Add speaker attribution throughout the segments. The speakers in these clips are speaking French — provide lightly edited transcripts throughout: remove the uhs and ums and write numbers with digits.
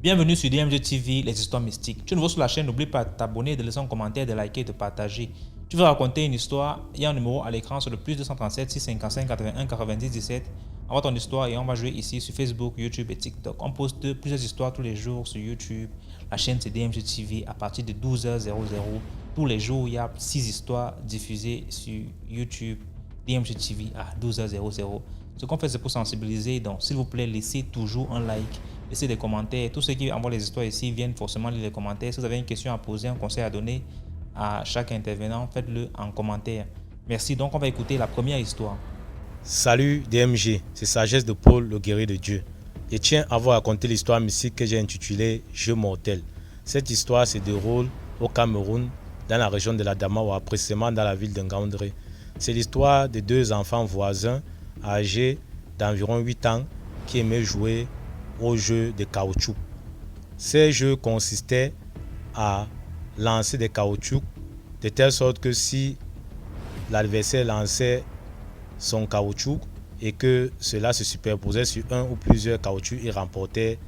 Speaker 1: Bienvenue sur DMG TV, les histoires mystiques. Tu es nouveau sur la chaîne, n'oublie pas de t'abonner, de laisser un commentaire, de liker et de partager. Tu veux raconter une histoire, il y a un numéro à l'écran sur le plus 237 655 81 90 17. Envoie ton histoire et on va jouer ici sur Facebook, YouTube et TikTok. On poste plusieurs histoires tous les jours sur YouTube. La chaîne c'est DMG TV à partir de 12h00. Tous les jours, il y a 6 histoires diffusées sur YouTube, DMG TV à 12h00. Ce qu'on fait, c'est pour sensibiliser. Donc, s'il vous plaît, laissez toujours un like. Laissez des commentaires. Tous ceux qui envoient les histoires ici viennent forcément lire les commentaires. Si vous avez une question à poser, un conseil à donner à chaque intervenant, faites-le en commentaire. Merci. Donc, on va écouter la première histoire.
Speaker 2: Salut DMG, c'est Sagesse de Paul, le guerrier de Dieu. Je tiens à vous raconter l'histoire mystique que j'ai intitulée Jeu mortel. Cette histoire se déroule au Cameroun, dans la région de la Damawa, précisément dans la ville de Ngaoundéré. C'est l'histoire de deux enfants voisins âgés d'environ 8 ans qui aimaient jouer aux jeux de caoutchouc. Ces jeux consistaient à lancer des caoutchoucs de telle sorte que si l'adversaire lançait son caoutchouc et que cela se superposait sur un ou plusieurs caoutchoucs, il remportait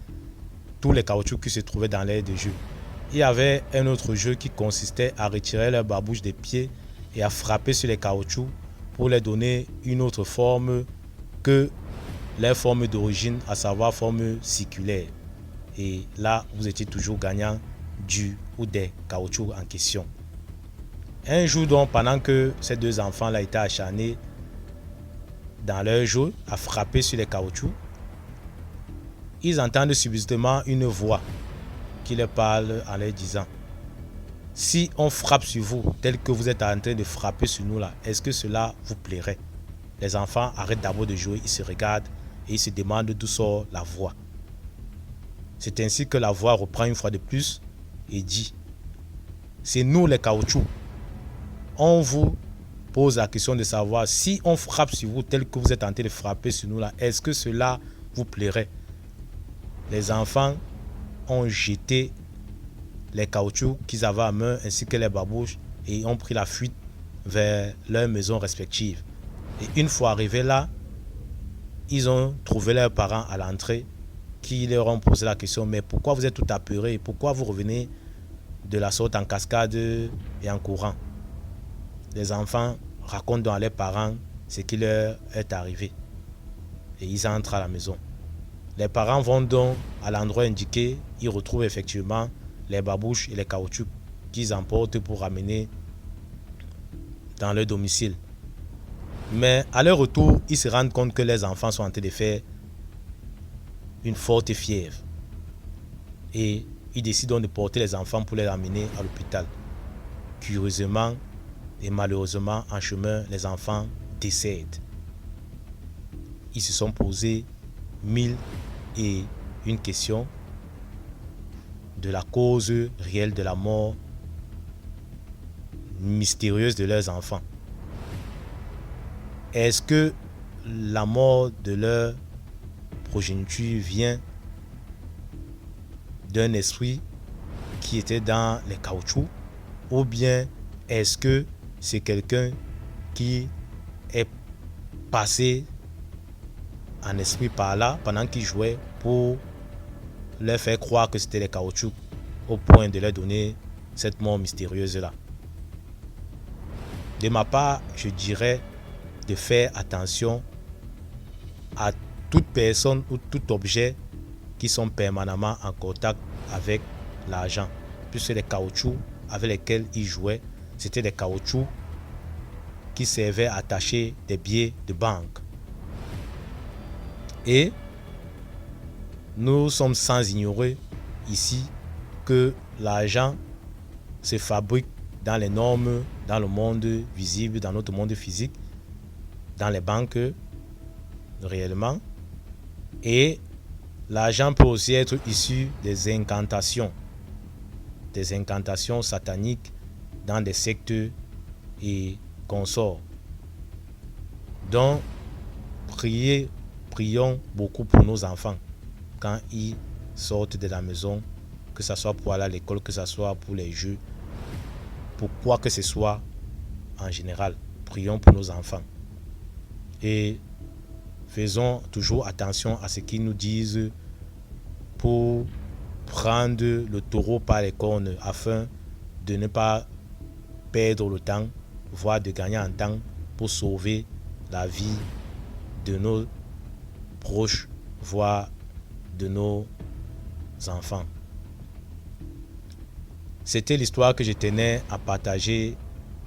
Speaker 2: tous les caoutchoucs qui se trouvaient dans l'aire de jeu. Il y avait un autre jeu qui consistait à retirer leur babouche des pieds et à frapper sur les caoutchoucs pour leur donner une autre forme que leur forme d'origine, à savoir forme circulaire. Et là, vous étiez toujours gagnant du ou des caoutchoucs en question. Un jour donc, pendant que ces deux enfants-là étaient acharnés dans leur jeu à frapper sur les caoutchoucs, ils entendent subitement une voix qui leur parle en leur disant: si on frappe sur vous tel que vous êtes en train de frapper sur nous là, est-ce que cela vous plairait? Les enfants arrêtent d'abord de jouer, ils se regardent et ils se demandent d'où sort la voix. C'est ainsi que la voix reprend une fois de plus et dit: c'est nous les caoutchoucs. On vous pose la question de savoir si on frappe sur vous tel que vous êtes en train de frapper sur nous là, est-ce que cela vous plairait? Les enfants ont jeté les caoutchoucs qu'ils avaient à main ainsi que les babouches et ont pris la fuite vers leurs maisons respectives. Et une fois arrivés là, ils ont trouvé leurs parents à l'entrée qui leur ont posé la question: mais pourquoi vous êtes tout apeurés? Pourquoi vous revenez de la sorte en cascade et en courant? Les enfants racontent à leurs parents ce qui leur est arrivé et ils entrent à la maison. Les parents vont donc à l'endroit indiqué, ils retrouvent effectivement les babouches et les caoutchoucs qu'ils emportent pour ramener dans leur domicile. Mais à leur retour, ils se rendent compte que les enfants sont en train de faire une forte fièvre. Et ils décident de porter les enfants pour les ramener à l'hôpital. Curieusement et malheureusement, en chemin, les enfants décèdent. Ils se sont posés 1001 questions de la cause réelle de la mort mystérieuse de leurs enfants. Est-ce que la mort de leur progéniture vient d'un esprit qui était dans les caoutchoucs, ou bien est-ce que c'est quelqu'un qui est passé en esprit par là pendant qu'il jouait pour leur faire croire que c'était les caoutchoucs au point de leur donner cette mort mystérieuse là? De ma part, je dirais de faire attention à toute personne ou tout objet qui sont permanemment en contact avec l'argent, puisque les caoutchoucs avec lesquels ils jouaient, c'était des caoutchoucs qui servaient à attacher des billets de banque. Et nous sommes sans ignorer ici que l'argent se fabrique dans les normes, dans le monde visible, dans notre monde physique, dans les banques réellement. Et l'argent peut aussi être issu des incantations sataniques dans des sectes et consorts. Donc, prions beaucoup pour nos enfants quand ils sortent de la maison, que ce soit pour aller à l'école, que ce soit pour les jeux, pour quoi que ce soit en général. Prions pour nos enfants. Et faisons toujours attention à ce qu'ils nous disent pour prendre le taureau par les cornes afin de ne pas perdre le temps, voire de gagner en temps pour sauver la vie de nos proches, voire de nos enfants. C'était l'histoire que je tenais à partager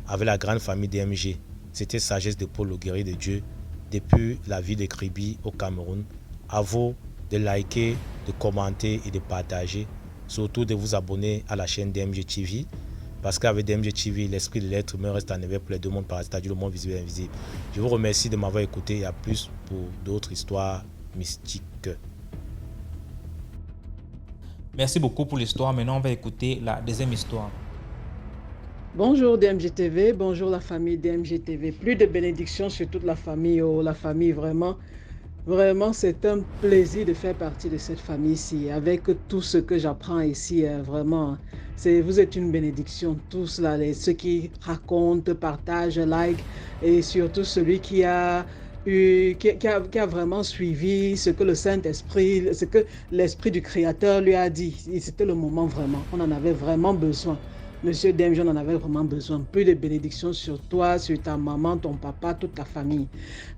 Speaker 2: avec la grande famille DMG. C'était Sagesse de Paul, le guerrier de Dieu, depuis la ville de Kribi au Cameroun. À vous de liker, de commenter et de partager. Surtout de vous abonner à la chaîne DMG TV. Parce qu'avec DMG TV, l'esprit de l'être humain reste en éveil pour les deux mondes parasitaires, le monde visible et invisible. Je vous remercie de m'avoir écouté et à plus pour d'autres histoires mystiques.
Speaker 1: Merci beaucoup pour l'histoire. Maintenant, on va écouter la deuxième histoire.
Speaker 3: Bonjour DMG TV, bonjour la famille DMG TV. Plus de bénédictions sur toute la famille. Oh, la famille, vraiment, vraiment, c'est un plaisir de faire partie de cette famille ici. Avec tout ce que j'apprends ici, vraiment, vous êtes une bénédiction. Tous là, ceux qui racontent, partagent, like, et surtout celui qui a vraiment suivi ce que le Saint-Esprit, ce que l'Esprit du Créateur lui a dit. C'était le moment vraiment. On en avait vraiment besoin. Monsieur DMG, on en avait vraiment besoin. Plus de bénédictions sur toi, sur ta maman, ton papa, toute ta famille.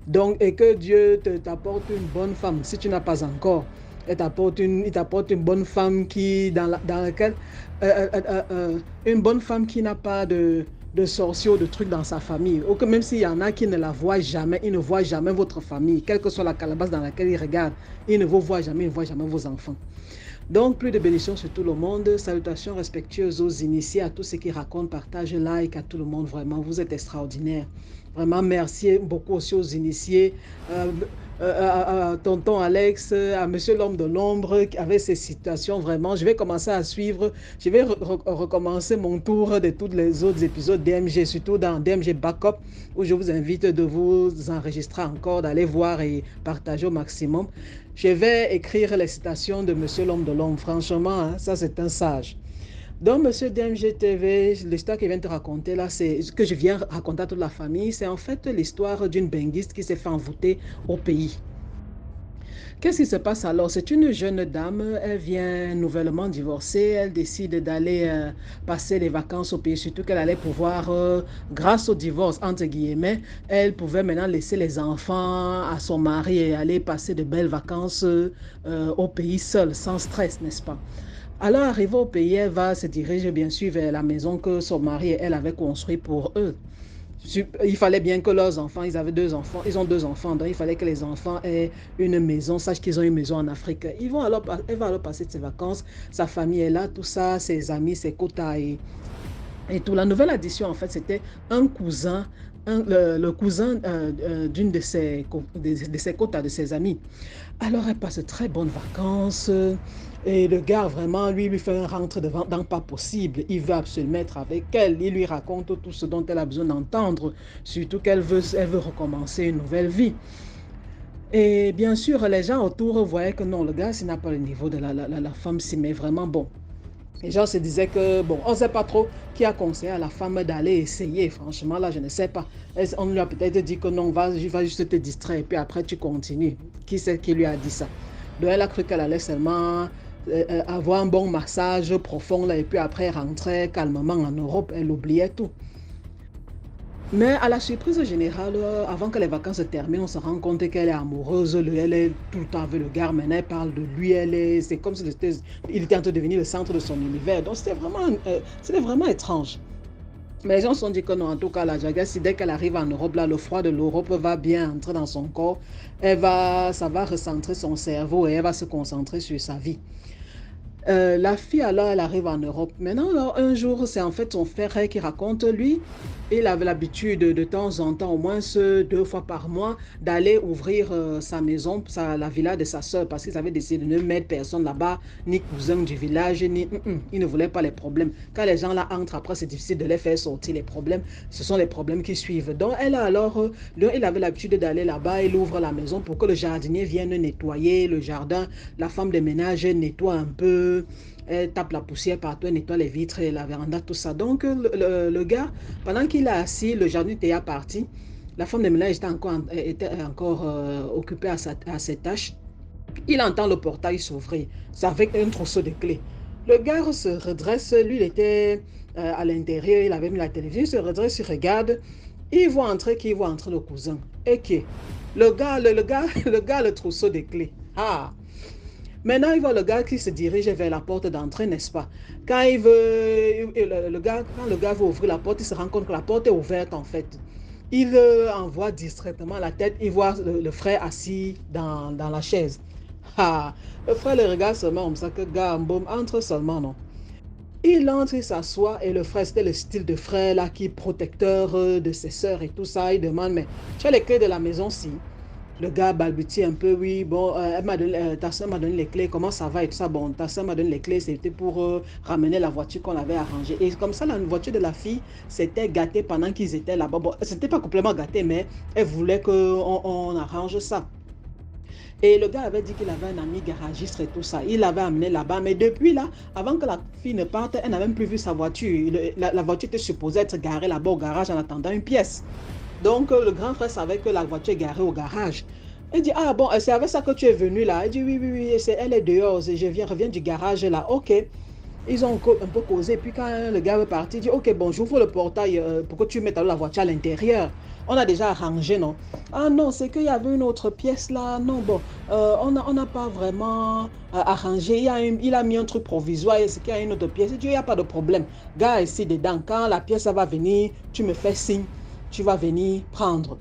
Speaker 3: Donc, et que Dieu t'apporte une bonne femme. Si tu n'as pas encore, il t'apporte une bonne femme dans laquelle, une bonne femme qui n'a pas de sorciers ou de trucs dans sa famille. Ou que même s'il y en a qui ne la voient jamais, ils ne voient jamais votre famille. Quelle que soit la calebasse dans laquelle ils regardent, ils ne vous voient jamais, ils ne voient jamais vos enfants. Donc, plus de bénédictions sur tout le monde. Salutations respectueuses aux initiés, à tous ceux qui racontent, partagent, like, à tout le monde. Vraiment, vous êtes extraordinaires. Vraiment, merci beaucoup aussi aux initiés, à tonton Alex, à monsieur l'homme de l'ombre, avec ces situations. Vraiment, je vais commencer à suivre. Je vais recommencer mon tour de tous les autres épisodes DMG, surtout dans DMG Backup, où je vous invite de vous enregistrer encore, d'aller voir et partager au maximum. Je vais écrire les citations de monsieur l'homme de l'ombre. Franchement, hein, ça c'est un sage. Donc, monsieur DMG TV, l'histoire qu'il vient de raconter là, c'est ce que je viens raconter à toute la famille, c'est en fait l'histoire d'une benguiste qui s'est fait envoûter au pays. Qu'est-ce qui se passe alors? C'est une jeune dame, elle vient nouvellement divorcer, elle décide d'aller passer les vacances au pays, surtout qu'elle allait pouvoir, grâce au divorce, entre guillemets, elle pouvait maintenant laisser les enfants à son mari et aller passer de belles vacances au pays seule, sans stress, n'est-ce pas? Alors, arrivée au pays, elle va se diriger bien sûr vers la maison que son mari et elle avaient construite pour eux. Il fallait bien que leurs enfants, ils avaient 2 enfants, ils ont 2 enfants, donc il fallait que les enfants aient une maison, sachent qu'ils ont une maison en Afrique. Elle va alors passer ses vacances, sa famille est là, tout ça, ses amis, ses quotas et tout. La nouvelle addition, en fait, c'était un cousin, le cousin d'une de ses quotas, de ses amis. Alors, elle passe de très bonnes vacances. Et le gars, vraiment, lui fait un rentre dans pas possible. Il veut absolument être avec elle. Il lui raconte tout ce dont elle a besoin d'entendre. Surtout qu'elle veut recommencer une nouvelle vie. Et bien sûr, les gens autour voyaient que non, le gars, il n'a pas le niveau de la femme, mais vraiment bon. Les gens se disaient que, bon, on ne sait pas trop qui a conseillé à la femme d'aller essayer. Franchement, là, je ne sais pas. On lui a peut-être dit que non, va juste te distraire et puis après, tu continues. Qui c'est qui lui a dit ça? Donc, elle a cru qu'elle allait seulement avoir un bon massage profond là, et puis après rentrer calmement en Europe. Elle oubliait tout. Mais à la surprise générale, avant que les vacances se terminent, on se rend compte qu'elle est amoureuse, elle est tout le temps avec le gars, maintenant elle parle de lui, c'est comme si il était en train de devenir le centre de son univers. Donc c'était vraiment étrange. Mais les gens se sont dit que non, en tout cas, la Jaguar, dès qu'elle arrive en Europe, là, le froid de l'Europe va bien entrer dans son corps, ça va recentrer son cerveau et elle va se concentrer sur sa vie. La fille, alors, elle arrive en Europe. Maintenant, alors, un jour, c'est en fait son frère qui raconte, lui, il avait l'habitude de temps en temps, au moins 2 fois par mois, d'aller ouvrir sa maison, la villa de sa soeur, parce qu'ils avaient décidé de ne mettre personne là-bas, ni cousin du village, ils ne voulaient pas les problèmes. Quand les gens là entrent, après, c'est difficile de les faire sortir les problèmes. Ce sont les problèmes qui suivent. Donc, il avait l'habitude d'aller là-bas, il ouvre la maison pour que le jardinier vienne nettoyer le jardin. La femme de ménage nettoie un peu. Elle tape la poussière partout, elle nettoie les vitres et la véranda, tout ça. Donc, le gars, pendant qu'il est assis, le jardinier était parti. La femme de ménage était encore occupée à ses tâches. Il entend le portail s'ouvrir. C'est avec un trousseau de clés. Le gars se redresse. Lui, il était à l'intérieur. Il avait mis la télévision. Il se redresse, il regarde. Il voit entrer qui? Il voit entrer le cousin. Et qui? Le trousseau de clés. Ah! Maintenant, il voit le gars qui se dirige vers la porte d'entrée, n'est-ce pas? Quand le gars veut ouvrir la porte, il se rend compte que la porte est ouverte en fait. Il envoie distraitement la tête, il voit le frère assis dans la chaise. Ah, le frère le regarde seulement comme ça, que gars, boum, entre seulement, non. Il entre, il s'assoit et le frère, c'était le style de frère là qui est protecteur de ses sœurs et tout ça. Il demande, mais tu as les clés de la maison, si? Le gars balbutie un peu, oui, bon, ta soeur m'a donné les clés, comment ça va et tout ça. Bon, ta soeur m'a donné les clés, c'était pour ramener la voiture qu'on avait arrangée. Et comme ça, la voiture de la fille s'était gâtée pendant qu'ils étaient là-bas. Bon, c'était pas complètement gâté, mais elle voulait qu'on arrange ça. Et le gars avait dit qu'il avait un ami garagiste et tout ça. Il l'avait amené là-bas. Mais depuis là, avant que la fille ne parte, elle n'a même plus vu sa voiture. La voiture était supposée être garée là-bas au garage en attendant une pièce. Donc, le grand frère savait que la voiture est garée au garage. Il dit, ah bon, c'est avec ça que tu es venu là. Il dit, oui, oui, oui, elle est dehors. Reviens du garage là. Ok. Ils ont un peu causé. Puis quand le gars est parti, il dit, ok, bon, j'ouvre le portail pour que tu mettes la voiture à l'intérieur. On a déjà arrangé, non? Ah non, c'est qu'il y avait une autre pièce là. Non, bon, on n'a pas vraiment arrangé. Il a mis un truc provisoire. C'est qu'il y a une autre pièce. Il dit, il n'y a pas de problème. Gars, ici dedans, quand la pièce va venir, tu me fais signe. Tu vas venir prendre.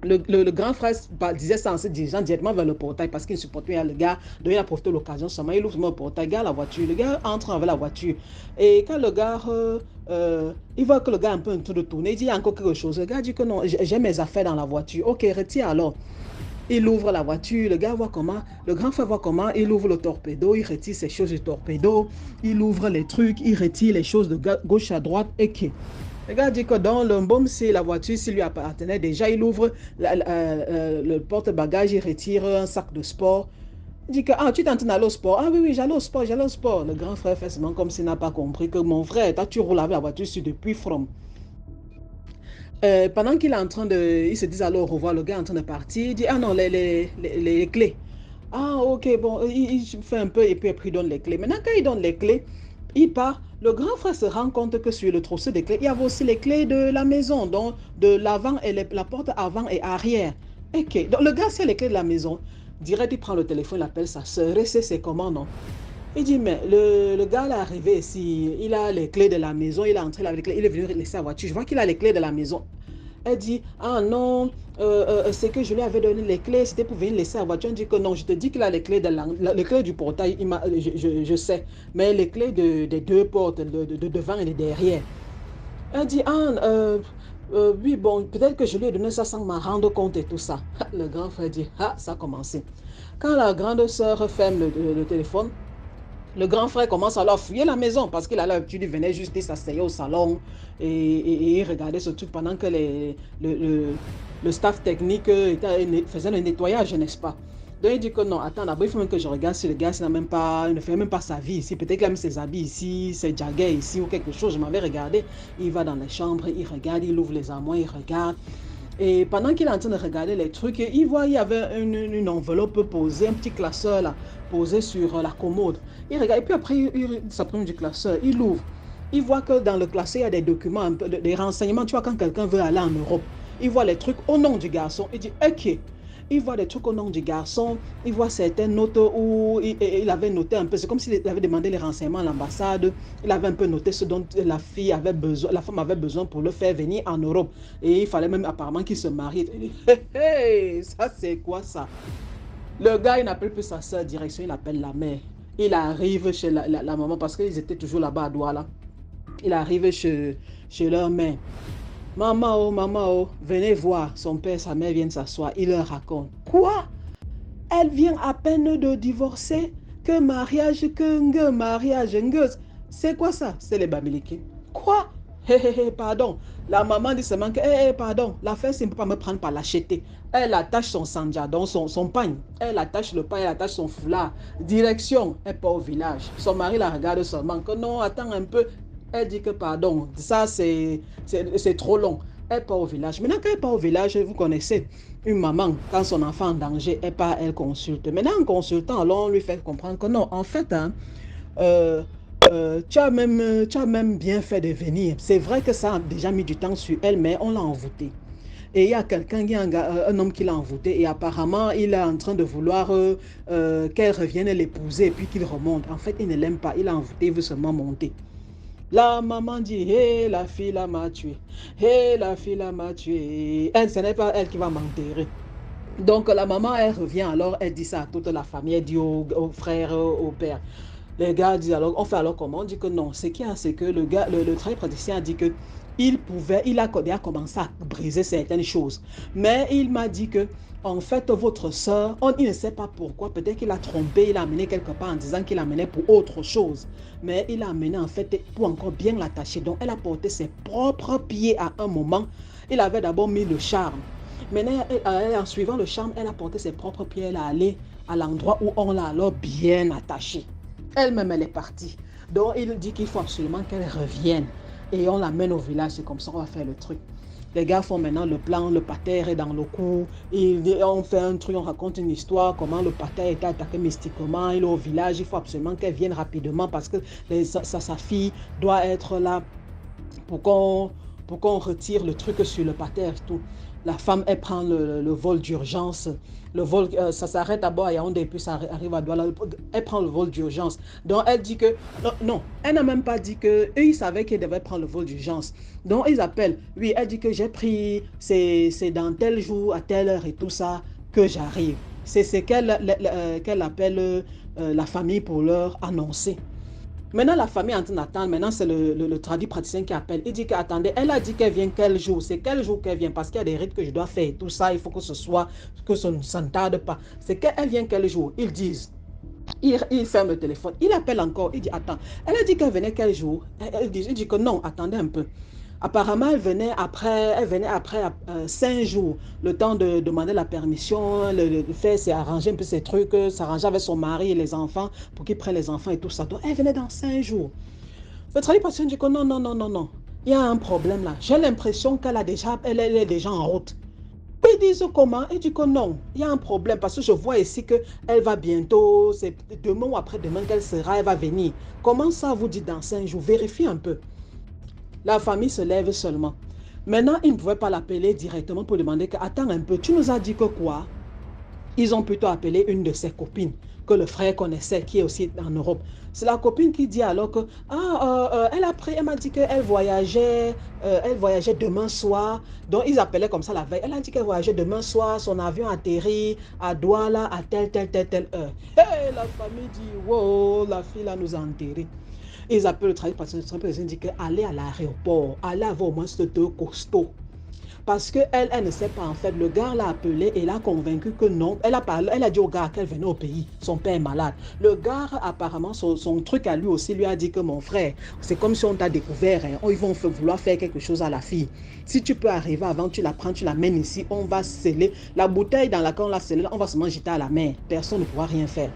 Speaker 3: Le grand frère disait ça en se dirigeant directement vers le portail parce qu'il ne supportait pas le gars. Donc il a profité de l'occasion seulement. Il ouvre le portail, gars la voiture. Le gars entre avec la voiture. Et quand le gars, il voit que le gars a un peu en train de tourner, il dit il y a encore quelque chose. Le gars dit que non, j'ai mes affaires dans la voiture. Ok, retire alors. Il ouvre la voiture, le gars voit comment, le grand frère voit comment, il ouvre le torpedo, il retire ses choses du torpedo, il ouvre les trucs, il retire les choses de gauche à droite et qui. Le gars dit que dans le bombe, si la voiture lui appartenait déjà, il ouvre le porte-bagages, il retire un sac de sport. Il dit que, ah, tu t'es en train d'aller au sport. Ah oui, oui, j'allais au sport. Le grand frère fait seulement comme s'il n'a pas compris que mon frère, tu roules avec la voiture depuis From. Pendant qu'il est en train de... Ils se disent alors au revoir, le gars est en train de partir. Il dit, ah non, les clés. Ah, ok, bon, il fait un peu et puis après il donne les clés. Maintenant, quand il donne les clés, il part. Le grand frère se rend compte que sur le trousseau des clés, il y avait aussi les clés de la maison, donc de l'avant et la porte avant et arrière. Ok, donc le gars, c'est les clés de la maison. Direct, il prend le téléphone, il appelle sa soeur, et c'est comment, non? Il dit, mais le gars est arrivé ici, il a les clés de la maison, il est entré avec les clés, il est venu laisser la voiture. Je vois qu'il a les clés de la maison. Elle dit, ah non, c'est que je lui avais donné les clés, c'était pour venir laisser la voiture. Elle dit que non, je te dis qu'il a les clés, les clés du portail, je sais, mais les clés des deux portes, de devant et de derrière. Elle dit, ah, oui, bon, peut-être que je lui ai donné ça sans m'en rendre compte et tout ça. Le grand frère dit, ah, ça a commencé. Quand la grande sœur ferme le téléphone, le grand frère commence à leur fouiller la maison parce qu'il a l'habitude, il venait juste, il s'asseyait au salon et il regardait ce truc pendant que le staff technique faisait le nettoyage, n'est-ce pas? Donc il dit que non, attends, d'abord il faut même que je regarde si le gars il ne fait même pas sa vie ici. Peut-être qu'il a mis ses habits ici, ses jaguets ici ou quelque chose. Je m'avais regardé. Il va dans les chambres, il regarde, il ouvre les armoires, il regarde. Et pendant qu'il est en train de regarder les trucs, il voit il y avait une enveloppe posée, un petit classeur là, posé sur la commode. Il regarde, et puis après, il s'approche du classeur, il ouvre. Il voit que dans le classeur, il y a des documents, des renseignements. Tu vois, quand quelqu'un veut aller en Europe, il voit les trucs au nom du garçon. Il dit, ok. Il voit des trucs au nom du garçon, il voit certaines notes où il avait noté un peu, c'est comme s'il avait demandé les renseignements à l'ambassade, il avait un peu noté ce dont la femme avait besoin pour le faire venir en Europe. Et il fallait même apparemment qu'il se marie. Il dit, hey, ça c'est quoi ça? Le gars, il n'appelle plus sa soeur direction, il appelle la mère. Il arrive chez la maman parce qu'ils étaient toujours là-bas à Douala. Il arrive chez leur mère. Maman, oh, venez voir. Son père, sa mère viennent s'asseoir. Il leur raconte. Quoi? Elle vient à peine de divorcer? Que mariage, c'est quoi ça? C'est les Bamileke. Quoi? Pardon. La maman dit seulement que, pardon, l'affaire, c'est ne peut pas me prendre par l'acheter. Elle attache son sandja, donc son pagne. Elle attache le pagne, elle attache son foulard. Direction, elle part au village. Son mari la regarde seulement que non, attends un peu. Elle dit que pardon, ça c'est trop long. Elle part au village. Maintenant, quand elle part au village, vous connaissez, une maman, quand son enfant est en danger, elle part, elle consulte. Maintenant, en consultant, alors on lui fait comprendre que non, en fait, hein, euh, tu as même bien fait de venir. C'est vrai que ça a déjà mis du temps sur elle, mais on l'a envoûtée. Et il y a quelqu'un, un homme qui l'a envoûté et apparemment, il est en train de vouloir qu'elle revienne l'épouser et puis qu'il remonte. En fait, il ne l'aime pas, il l'a envoûté, il veut seulement monter. La maman dit, hé, la fille là m'a tué. Hé, la fille là m'a tué. Elle, ce n'est pas elle qui va m'enterrer. Donc la maman, elle revient alors, elle dit ça à toute la famille, elle dit au frère, au père. Les gars disent alors, on fait alors comment? On dit que non. Ce qu'il y a, c'est que le gars, le travail praticien a dit que il a commencé à briser certaines choses. Mais il m'a dit que, en fait, votre soeur, il ne sait pas pourquoi. Peut-être qu'il a trompé, il a amené quelque part en disant qu'il amené pour autre chose. Mais il a amené en fait pour encore bien l'attacher. Donc, elle a porté ses propres pieds à un moment. Il avait d'abord mis le charme. Maintenant, en suivant le charme, elle a porté ses propres pieds. Elle est allée à l'endroit où on l'a alors bien attachée. Elle-même, elle est partie. Donc, il dit qu'il faut absolument qu'elle revienne. Et on l'amène au village. C'est comme ça qu'on va faire le truc. Les gars font maintenant le plan. Le pater est dans le coup. On fait un truc, on raconte une histoire. Comment le pater est attaqué mystiquement. Il est au village. Il faut absolument qu'elle vienne rapidement parce que sa fille doit être là pour qu'on retire le truc sur le pater et tout. La femme, elle prend le vol d'urgence. Le vol, ça s'arrête d'abord à Yaoundé et puis ça arrive à Douala. Elle prend le vol d'urgence. Donc, elle dit que... Non, elle n'a même pas dit que... Eux, ils savaient qu'ils devaient prendre le vol d'urgence. Donc, ils appellent. Oui, elle dit que j'ai pris... C'est dans tel jour, à telle heure et tout ça, que j'arrive. C'est ce qu'elle appelle la famille pour leur annoncer. Maintenant, la famille est en train d'attendre. Maintenant, c'est le traduit praticien qui appelle. Il dit qu'attendez, elle a dit qu'elle vient quel jour? C'est quel jour qu'elle vient? Parce qu'il y a des rites que je dois faire. Tout ça, il faut que ce soit, que ça ne s'entarde pas. C'est qu'elle vient quel jour? Ils disent. Il ferme le téléphone. Il appelle encore. Il dit, attends. Elle a dit qu'elle venait quel jour? Il dit que non, attendez un peu. Apparemment, elle venait après 5 jours, le temps de demander la permission, le faire, c'est arranger un peu ses trucs, s'arranger avec son mari et les enfants pour qu'ils prennent les enfants et tout ça. Donc, elle venait dans 5 jours. Le traducteur dit que non, non, non, non, non. Il y a un problème là. J'ai l'impression qu'elle elle est déjà en route. Ils disent comment? Il dit que non, il y a un problème parce que je vois ici qu'elle va bientôt, c'est demain ou après-demain qu'elle sera, elle va venir. Comment ça vous dit dans 5 jours? Vérifiez un peu. La famille se lève seulement. Maintenant, ils ne pouvaient pas l'appeler directement pour demander que, attends un peu, tu nous as dit que quoi? Ils ont plutôt appelé une de ses copines que le frère connaissait, qui est aussi en Europe. C'est la copine qui dit alors que, elle m'a dit qu'elle voyageait demain soir. Donc, ils appelaient comme ça la veille. Elle a dit qu'elle voyageait demain soir, son avion atterrit à Douala à telle heure. Et la famille dit, wow, la fille là nous a enterrés. Ils appellent le travail parce que le président dit qu'aller à l'aéroport, aller avoir au moins ce deux costauds. Parce qu'elle ne sait pas en fait. Le gars l'a appelé et l'a convaincu que non. Elle a dit au gars qu'elle venait au pays. Son père est malade. Le gars, apparemment, son truc à lui aussi lui a dit que mon frère, c'est comme si on t'a découvert. Hein. Ils vont vouloir faire quelque chose à la fille. Si tu peux arriver avant, tu la prends, tu l'amènes ici. On va sceller. La bouteille dans laquelle on l'a scellée, on va seulement jeter à la mer. Personne ne pourra rien faire.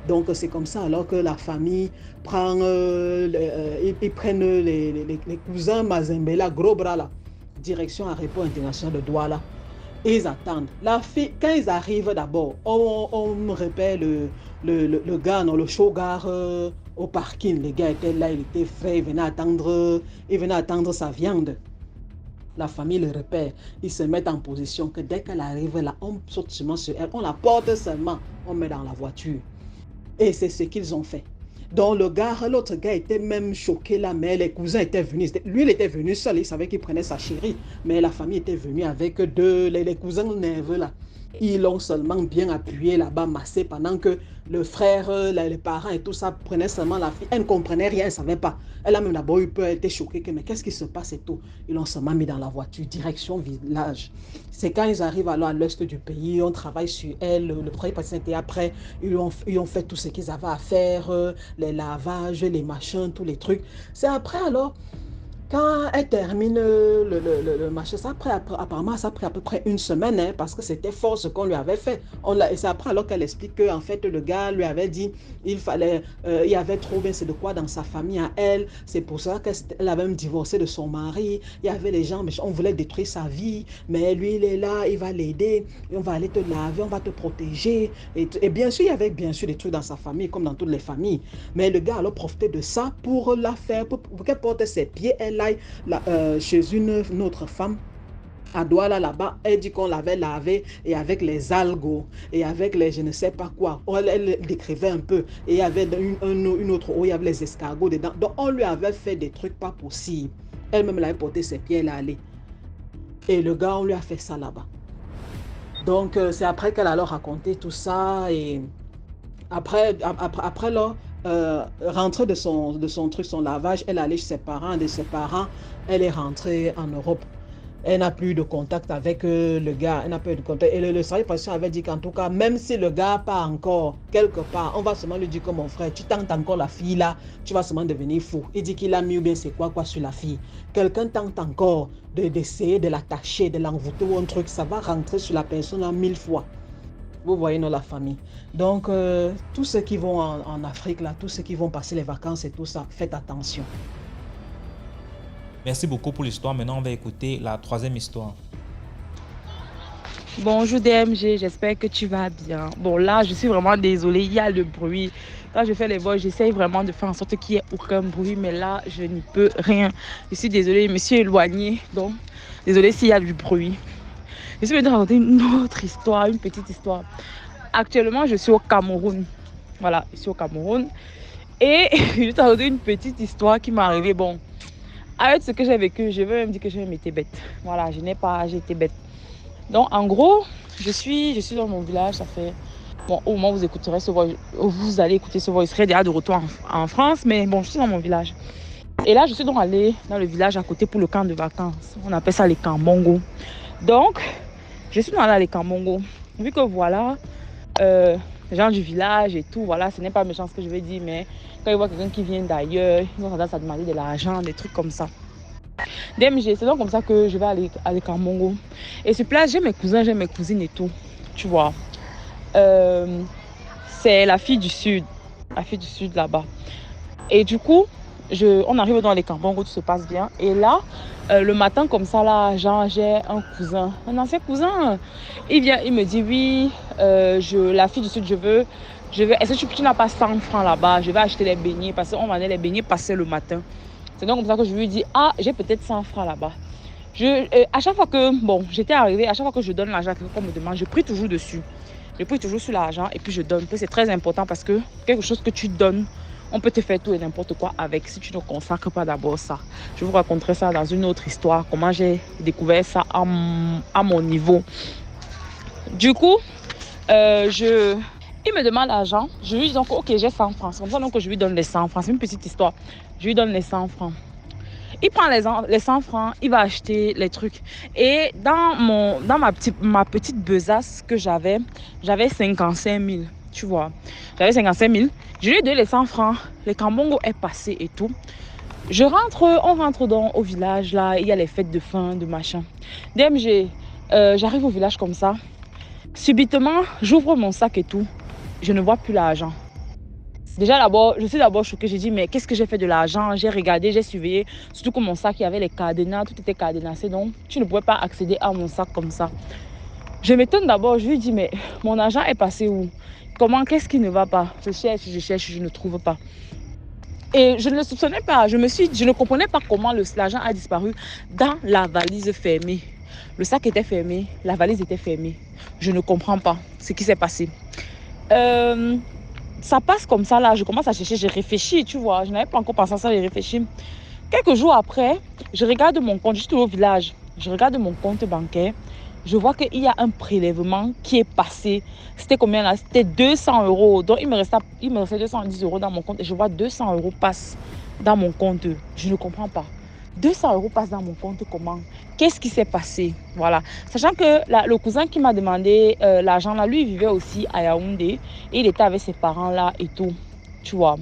Speaker 3: Donc, c'est comme ça alors que la famille prend, ils prennent les cousins Mazembela, gros bras là, direction aéroport international de Douala. Et ils attendent. La fille, quand ils arrivent d'abord, on repère le gars, non, le showgar au parking. Les gars étaient là, il était frais, il venait attendre sa viande. La famille le repère, ils se mettent en position que dès qu'elle arrive là, on saute seulement sur elle, on la porte seulement, on met dans la voiture. Et c'est ce qu'ils ont fait. Donc l'autre gars était même choqué là, mais les cousins étaient venus. Lui, il était venu seul, il savait qu'il prenait sa chérie. Mais la famille était venue avec les cousins nerveux là. Ils l'ont seulement bien appuyé là-bas, massé, pendant que le frère, les parents et tout ça prenaient seulement la fille. Elle ne comprenait rien, elle ne savait pas. Elle a même d'abord eu peur, elle était choquée, mais qu'est-ce qui se passe et tout. Ils l'ont seulement mis dans la voiture, direction village. C'est quand ils arrivent alors à l'est du pays, on travaille sur elle, le premier patient était après, ils ont fait tout ce qu'ils avaient à faire, les lavages, les machins, tous les trucs. C'est après alors, Quand elle termine le machin, apparemment, ça a pris à peu près une semaine, hein, parce que c'était fort ce qu'on lui avait fait. Et c'est après alors qu'elle explique que, en fait, le gars lui avait dit il y avait trop bien, c'est de quoi dans sa famille à elle. C'est pour ça qu'elle avait même divorcé de son mari. Il y avait les gens, mais on voulait détruire sa vie, mais lui, il est là, il va l'aider, on va aller te laver, on va te protéger. Et bien sûr, il y avait bien sûr des trucs dans sa famille, comme dans toutes les familles. Mais le gars alors profitait de ça pour la faire, pour qu'elle porte ses pieds, elle aille chez une autre femme à Douala là-bas, elle dit qu'on l'avait lavé et avec les algos et avec les je ne sais pas quoi. Elle décrivait un peu et il y avait une autre eau, il y avait les escargots dedans. Donc on lui avait fait des trucs pas possibles. Elle-même, elle avait porté ses pieds, elle est allée. Et le gars, on lui a fait ça là-bas. Donc c'est après qu'elle a leur raconté tout ça et après là, rentrée de son truc, son lavage, elle allait chez ses parents, de ses parents, elle est rentrée en Europe. Elle n'a plus de contact avec le gars, elle n'a plus de contact. Et le service patient avait dit qu'en tout cas, même si le gars part encore quelque part, on va seulement lui dire que mon frère, tu tentes encore la fille là, tu vas seulement devenir fou. Il dit qu'il a mis ou bien c'est quoi sur la fille. Quelqu'un tente encore d'essayer de l'attacher, de l'envoûter ou un truc, ça va rentrer sur la personne en 1000 fois. Vous voyez, dans la famille. Donc, tous ceux qui vont en Afrique, là, tous ceux qui vont passer les vacances et tout ça, faites attention.
Speaker 1: Merci beaucoup pour l'histoire. Maintenant, on va écouter la troisième histoire.
Speaker 4: Bonjour DMG, j'espère que tu vas bien. Bon là, je suis vraiment désolée, il y a le bruit. Quand je fais les voix, j'essaye vraiment de faire en sorte qu'il n'y ait aucun bruit, mais là, je n'y peux rien. Je suis désolée, je me suis éloignée, donc désolée s'il y a du bruit. Je suis venue raconter une autre histoire, une petite histoire. Actuellement, je suis au Cameroun. Voilà, je suis au Cameroun. Et je vais te raconter une petite histoire qui m'est arrivée. Bon, avec ce que j'ai vécu, je veux même dire que j'ai même été bête. Voilà, j'ai été bête. Donc, en gros, je suis dans mon village, ça fait... Bon, au moment où vous écouterez ce voice, vous allez écouter ce voice, je serai déjà de retour en France, mais bon, je suis dans mon village. Et là, je suis donc allée dans le village à côté pour le camp de vacances. On appelle ça les camps Mongo. Donc, je suis allée à les camps Mongo. Vu que voilà, les gens du village et tout, voilà, ce n'est pas méchant ce que je vais dire, mais quand ils voient quelqu'un qui vient d'ailleurs, ils ont tendance à demander de l'argent, des trucs comme ça. DMG, c'est donc comme ça que je vais aller à Camongo. Et sur place, j'ai mes cousins, j'ai mes cousines et tout. Tu vois. C'est la fille du sud. La fille du sud là-bas. Et du coup, on arrive dans les Camongo, tout se passe bien. Et là, le matin comme ça, là, genre, j'ai un cousin, un ancien cousin. Il vient, il me dit, oui, la fille du sud, est-ce que tu n'as pas 100 francs là-bas? Je vais acheter les beignets parce qu'on vendait les beignets passer le matin. C'est donc comme ça que je lui dis, j'ai peut-être 100 francs là-bas. À chaque fois que, j'étais arrivée, à chaque fois que je donne l'argent à quelqu'un qu'on me demande, je prie toujours dessus. Je prie toujours sur l'argent et puis je donne. C'est très important parce que quelque chose que tu donnes, on peut te faire tout et n'importe quoi avec si tu ne consacres pas d'abord ça. Je vous raconterai ça dans une autre histoire, comment j'ai découvert ça à mon niveau. Du coup, il me demande l'argent. Je lui dis donc, ok, j'ai 100 francs. C'est comme ça donc que je lui donne les 100 francs. C'est une petite histoire. Je lui donne les 100 francs. Il prend les 100 francs, il va acheter les trucs. Et dans ma petite besace que j'avais 55 000, tu vois. J'avais 55 000. Je lui ai donné les 100 francs. Le Cambongo est passé et tout. On rentre au village, là. Il y a les fêtes de fin, de machin. DMG, j'arrive au village comme ça. Subitement, j'ouvre mon sac et tout. Je ne vois plus l'argent. Déjà je suis d'abord choquée. J'ai dit, mais qu'est-ce que j'ai fait de l'argent? J'ai regardé, j'ai surveillé. Surtout que mon sac, il y avait les cadenas, tout était cadenassé. Donc, tu ne pouvais pas accéder à mon sac comme ça. Je m'étonne d'abord. Je lui dis, mais mon argent est passé où? Qu'est-ce qui ne va pas? Je cherche, je ne trouve pas. Et je ne le soupçonnais pas. Je ne comprenais pas comment l'argent a disparu dans la valise fermée. Le sac était fermé, la valise était fermée. Je ne comprends pas ce qui s'est passé. Ça passe comme ça là, je commence à chercher, j'ai réfléchi, tu vois. Je n'avais pas encore pensé à ça, j'ai réfléchi. Quelques jours après, je regarde mon compte, juste au village. Je regarde mon compte bancaire. Je vois qu'il y a un prélèvement qui est passé. C'était combien là? C'était 200 €. Donc il me restait 210 € dans mon compte. Et je vois 200 € passent dans mon compte. Je ne comprends pas. 200 € passent dans mon compte comment? Qu'est-ce qui s'est passé? Voilà. Sachant que le cousin qui m'a demandé l'argent là, lui, il vivait aussi à Yaoundé. Et il était avec ses parents là et tout. Tu vois.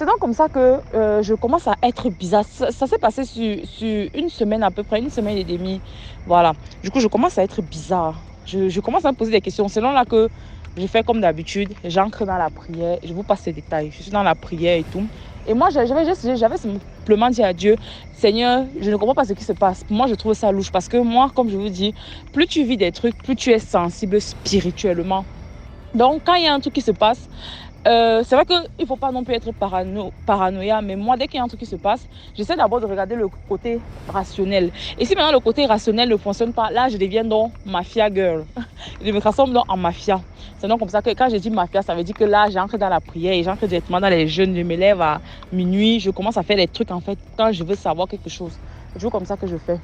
Speaker 4: C'est donc comme ça que je commence à être bizarre. Ça s'est passé sur une semaine à peu près, une semaine et demie. Voilà. Du coup, je commence à être bizarre. Je commence à me poser des questions. C'est là que je fais comme d'habitude. J'entre dans la prière. Je vous passe ces détails. Je suis dans la prière et tout. Et moi, j'avais simplement dit à Dieu, Seigneur, je ne comprends pas ce qui se passe. Moi, je trouve ça louche parce que moi, comme je vous dis, plus tu vis des trucs, plus tu es sensible spirituellement. Donc, quand il y a un truc qui se passe, c'est vrai qu'il ne faut pas non plus être paranoïa, mais moi, dès qu'il y a un truc qui se passe, j'essaie d'abord de regarder le côté rationnel. Et si maintenant le côté rationnel ne fonctionne pas, là, je deviens donc mafia girl. Je me transforme donc en mafia. C'est donc comme ça que quand je dis mafia, ça veut dire que là, j'entre dans la prière et j'entre directement dans les jeûnes. Je me lève à minuit, je commence à faire les trucs en fait quand je veux savoir quelque chose. C'est toujours comme ça que je fais.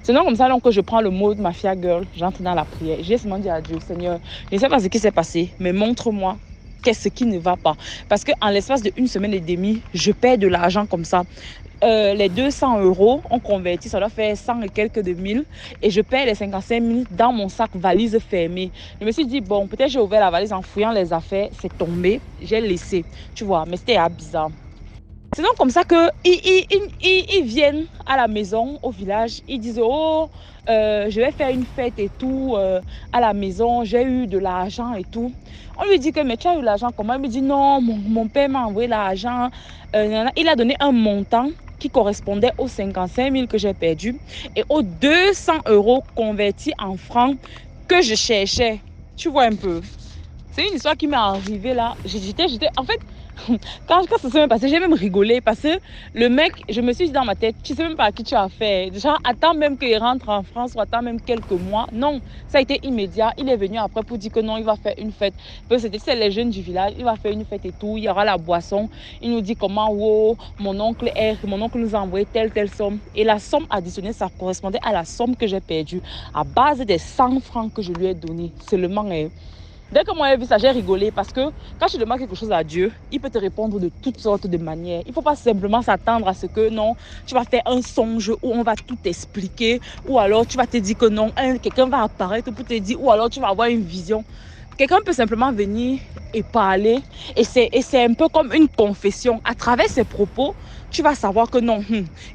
Speaker 4: C'est donc comme ça donc, que je prends le mode mafia girl, j'entre dans la prière. J'ai seulement dit à Dieu, Seigneur, je ne sais pas ce qui s'est passé, mais montre-moi qu'est-ce qui ne va pas. Parce qu'en l'espace d'une semaine et demie, je perds de l'argent comme ça. Les 200 € ont converti, ça doit faire 100 et quelques de mille. Et je perds les 55 000 dans mon sac valise fermée. Je me suis dit, bon, peut-être j'ai ouvert la valise en fouillant les affaires, c'est tombé, j'ai laissé. Tu vois, mais c'était bizarre. C'est donc comme ça qu'ils viennent à la maison, au village. Ils disent, oh, je vais faire une fête et tout à la maison. J'ai eu de l'argent et tout. On lui dit que, mais tu as eu l'argent comment? Il me dit, non, mon père m'a envoyé l'argent. Il a donné un montant qui correspondait aux 55 000 que j'ai perdu et aux 200 € convertis en francs que je cherchais. Tu vois un peu. C'est une histoire qui m'est arrivée là. J'étais, en fait, quand ça s'est passé, j'ai même rigolé parce que le mec, je me suis dit dans ma tête, tu sais même pas à qui tu as affaire. Genre, attends même qu'il rentre en France ou attends même quelques mois. Non, ça a été immédiat. Il est venu après pour dire que non, il va faire une fête. C'est les jeunes du village, il va faire une fête et tout. Il y aura la boisson. Il nous dit comment, wow, mon oncle nous a envoyé telle somme. Et la somme additionnée, ça correspondait à la somme que j'ai perdue à base des 100 francs que je lui ai donnés. Seulement, dès que moi j'ai vu ça, j'ai rigolé parce que quand tu demandes quelque chose à Dieu, il peut te répondre de toutes sortes de manières. Il ne faut pas simplement s'attendre à ce que non, tu vas faire un songe où on va tout expliquer ou alors tu vas te dire que non, quelqu'un va apparaître pour te dire ou alors tu vas avoir une vision. Quelqu'un peut simplement venir et parler et c'est un peu comme une confession. À travers ses propos, tu vas savoir que non,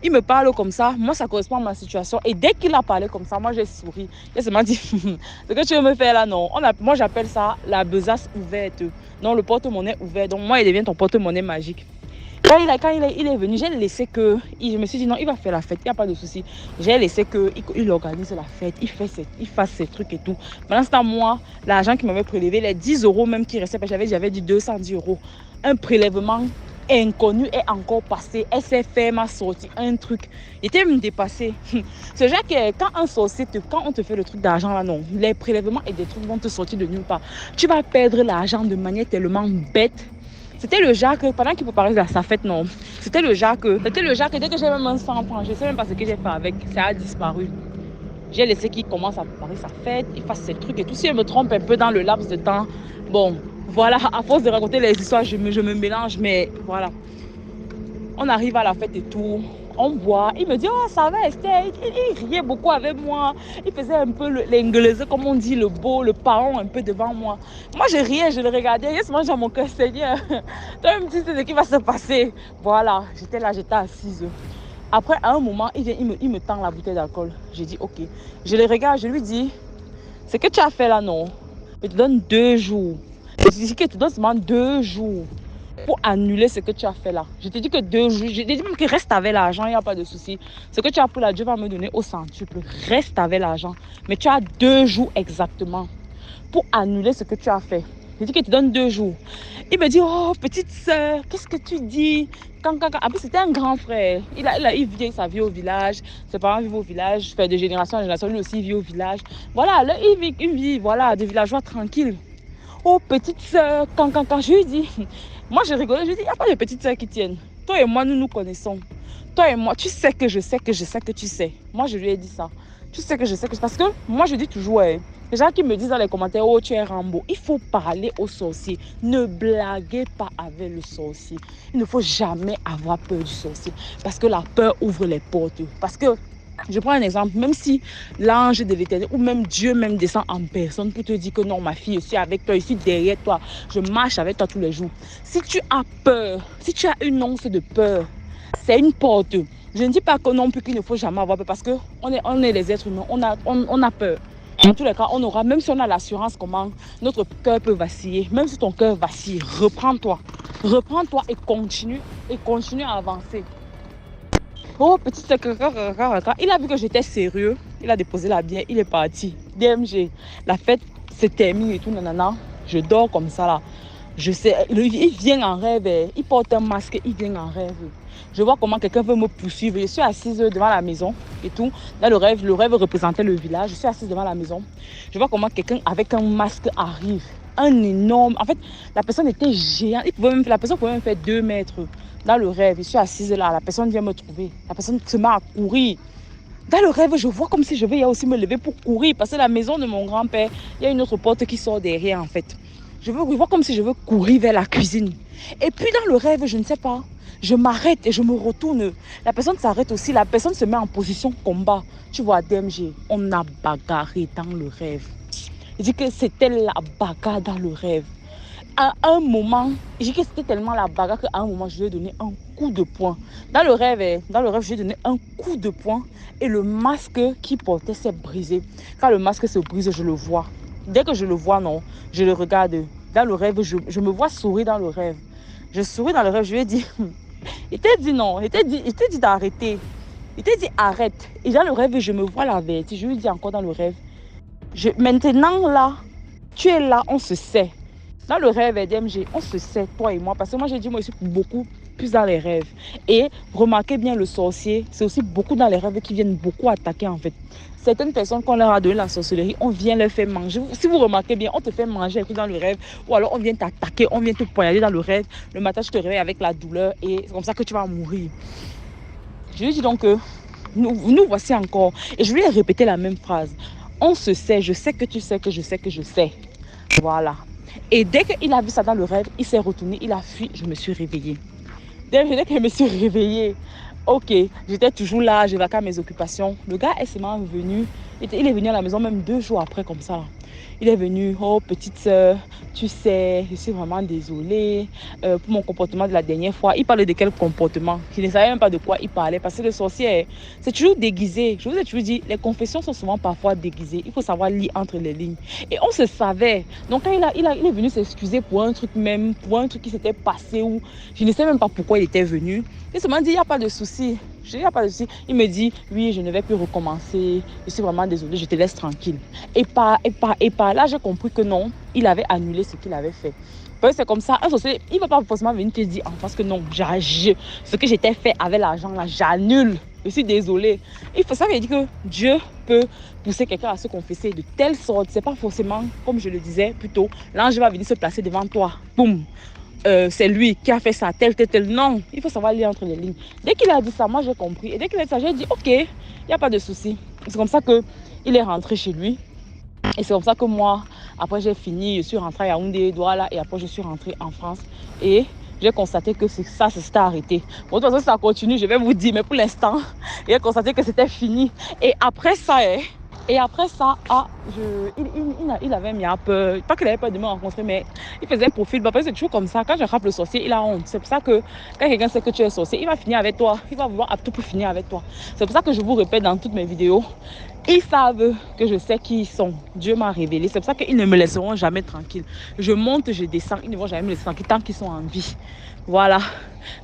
Speaker 4: il me parle comme ça, moi ça correspond à ma situation. Et dès qu'il a parlé comme ça, moi j'ai souri. J'ai seulement dit, ce que tu veux me faire là, non. Moi j'appelle ça la besace ouverte. Non, le porte-monnaie ouvert. Donc moi il devient ton porte-monnaie magique. Quand il est venu, j'ai laissé que, je me suis dit non, il va faire la fête, il n'y a pas de souci. J'ai laissé qu'il organise la fête, il fasse ses trucs et tout. Pendant ce temps, moi, l'argent qu'il m'avait prélevé, les 10 € même qui restaient, j'avais dit 210 €. Un prélèvement inconnu est encore passé. SFR m'a sorti un truc. Il était même dépassé. C'est genre que quand on te fait le truc d'argent là, non, les prélèvements et des trucs vont te sortir de nulle part. Tu vas perdre l'argent de manière tellement bête. C'était le genre que, pendant qu'il préparait sa fête, non. C'était le genre que dès que j'ai même un 100 francs, je ne sais même pas ce que j'ai fait avec, ça a disparu. J'ai laissé qu'il commence à préparer sa fête, il fasse ses trucs et tout. Si je me trompe un peu dans le laps de temps, bon, voilà, à force de raconter les histoires, je me mélange, mais voilà. On arrive à la fête et tout. On boit, il me dit, oh ça va Esther, il riait beaucoup avec moi, il faisait un peu l'anglais comme on dit, le beau, le paon un peu devant moi. Moi je riais, je le regardais, il se mange dans mon cœur, Seigneur, toi même tu sais ce qui va se passer. Voilà, j'étais là, j'étais assise. Après à un moment, il me tend la bouteille d'alcool. J'ai dit ok, je le regarde, je lui dis, ce que tu as fait là non, je te donne 2 jours. Je dis que tu donnes seulement 2 jours. Pour annuler ce que tu as fait là. Je te dis que 2 jours, je te dis même que reste avec l'argent, il n'y a pas de souci. Ce que tu as pris là, Dieu va me donner au centuple. Reste avec l'argent. Mais tu as 2 jours exactement pour annuler ce que tu as fait. Je dis que tu donnes 2 jours. Il me dit, oh petite soeur, qu'est-ce que tu dis? Après, c'était un grand frère. Il vit sa vie au village. Ses parents vivent au village. Fait de génération en génération, lui aussi il vit au village. Voilà, là, il vit une vie voilà, de villageois tranquille. Oh petite soeur, quand je lui dis, moi je rigolais, je lui dis, il n'y a pas de petite soeur qui tienne. Toi et moi, nous nous connaissons. Toi et moi, tu sais que je sais que tu sais. Moi je lui ai dit ça. Tu sais que je sais que... Parce que moi je dis toujours, les gens qui me disent dans les commentaires, oh tu es Rambo. Il faut parler au sorcier. Ne blaguez pas avec le sorcier. Il ne faut jamais avoir peur du sorcier. Parce que la peur ouvre les portes. Parce que Je prends un exemple, même si l'ange de l'Éternel ou même Dieu même descend en personne pour te dire que non, ma fille, je suis avec toi, je suis derrière toi, je marche avec toi tous les jours. Si tu as peur, si tu as une once de peur, c'est une porte. Je ne dis pas que non plus qu'il ne faut jamais avoir peur parce qu'on est les êtres humains, on a peur. Dans tous les cas, on aura, même si on a l'assurance comment notre cœur peut vaciller, même si ton cœur vacille, reprends-toi et continue à avancer. Oh, petit secrétaire, il a vu que j'étais sérieux, il a déposé la bière, il est parti. DMG, la fête se termine et tout, nanana, je dors comme ça là. Je sais, il vient en rêve, il porte un masque, il vient en rêve. Je vois comment quelqu'un veut me poursuivre. Je suis assise devant la maison et tout. Là, le rêve représentait le village. Je suis assise devant la maison. Je vois comment quelqu'un avec un masque arrive. Un énorme... En fait, la personne était géante. La personne pouvait même faire 2 mètres. Dans le rêve, je suis assise là. La personne vient me trouver. La personne se met à courir. Dans le rêve, je vois comme si je vais aussi me lever pour courir. Parce que la maison de mon grand-père, il y a une autre porte qui sort derrière en fait. Je vois comme si je veux courir vers la cuisine. Et puis dans le rêve, je ne sais pas. Je m'arrête et je me retourne. La personne s'arrête aussi. La personne se met en position combat. Tu vois, DMG, on a bagarré dans le rêve. Je dis que c'était la bagarre dans le rêve. À un moment, je dis que c'était tellement la bagarre qu'à un moment, je lui ai donné un coup de poing. Dans le rêve, je lui ai donné un coup de poing et le masque qu'il portait s'est brisé. Quand le masque se brise, je le vois. Dès que je le vois, non, je le regarde. Dans le rêve, je me vois sourire dans le rêve. Je souris dans le rêve, je lui ai dit... Il t'a dit non, il t'a dit d'arrêter. Il t'a dit arrête. Et dans le rêve, je me vois la vérité. Je lui dis encore dans le rêve. Maintenant là, tu es là, on se sait. Dans le rêve, DMG, on se sait, toi et moi. Parce que moi, j'ai dit, moi, je suis beaucoup plus dans les rêves. Et remarquez bien le sorcier, c'est aussi beaucoup dans les rêves qui viennent beaucoup attaquer en fait. Certaines personnes, quand on leur a donné la sorcellerie, on vient leur faire manger. Si vous remarquez bien, on te fait manger dans le rêve. Ou alors on vient t'attaquer, on vient te poignarder dans le rêve. Le matin, tu te réveilles avec la douleur et c'est comme ça que tu vas mourir. Je lui dis donc que nous voici encore. Et je lui ai répété la même phrase. On se sait, je sais que tu sais que je sais que je sais. Voilà. Et dès qu'il a vu ça dans le rêve, il s'est retourné, il a fui, je me suis réveillée. Dès que je me suis réveillée, ok, j'étais toujours là, j'ai vaqué à mes occupations. Le gars est seulement venu, il est venu à la maison même 2 jours après comme ça. Il est venu, oh petite soeur, tu sais, je suis vraiment désolée pour mon comportement de la dernière fois. Il parlait de quel comportement? Je ne savais même pas de quoi il parlait parce que le sorcier, c'est toujours déguisé. Je vous ai toujours dit, les confessions sont souvent parfois déguisées. Il faut savoir lire entre les lignes. Et on se savait. Donc quand il est venu s'excuser pour un truc qui s'était passé ou je ne sais même pas pourquoi il était venu. Il se m'a dit, il n'y a pas de souci. Je dis, il n'y a pas de souci. Il me dit, oui, je ne vais plus recommencer. Je suis vraiment désolée, je te laisse tranquille. Et par là, j'ai compris que non, il avait annulé ce qu'il avait fait. Parce que c'est comme ça, un sorcier, il ne va pas forcément venir te dire en face que non, ce que j'étais fait avec l'argent là, j'annule. Je suis désolée. Il faut savoir que Dieu peut pousser quelqu'un à se confesser de telle sorte. C'est pas forcément, comme je le disais plus tôt, l'ange va venir se placer devant toi. Boum. C'est lui qui a fait ça, tel. Non, il faut savoir lire entre les lignes. Dès qu'il a dit ça, moi j'ai compris. Et dès qu'il a dit ça, j'ai dit ok, il n'y a pas de souci. C'est comme ça qu'il est rentré chez lui. Et c'est comme ça que moi, après j'ai fini, je suis rentrée à Yaoundé, Douala, et après je suis rentrée en France. Et j'ai constaté que ça s'était arrêté. Bon, de toute façon, ça continue, je vais vous dire, mais pour l'instant, j'ai constaté que c'était fini. Et après ça, il avait mis un peu, pas qu'il avait peur de me rencontrer, mais il faisait un profil. Parce que c'est toujours comme ça. Quand j'attrape le sorcier, il a honte. C'est pour ça que quand quelqu'un sait que tu es sorcier, il va finir avec toi. Il va vouloir à tout pour finir avec toi. C'est pour ça que je vous répète dans toutes mes vidéos. Ils savent que je sais qui ils sont. Dieu m'a révélé. C'est pour ça qu'ils ne me laisseront jamais tranquille. Je monte, je descends. Ils ne vont jamais me laisser tranquille tant qu'ils sont en vie. Voilà.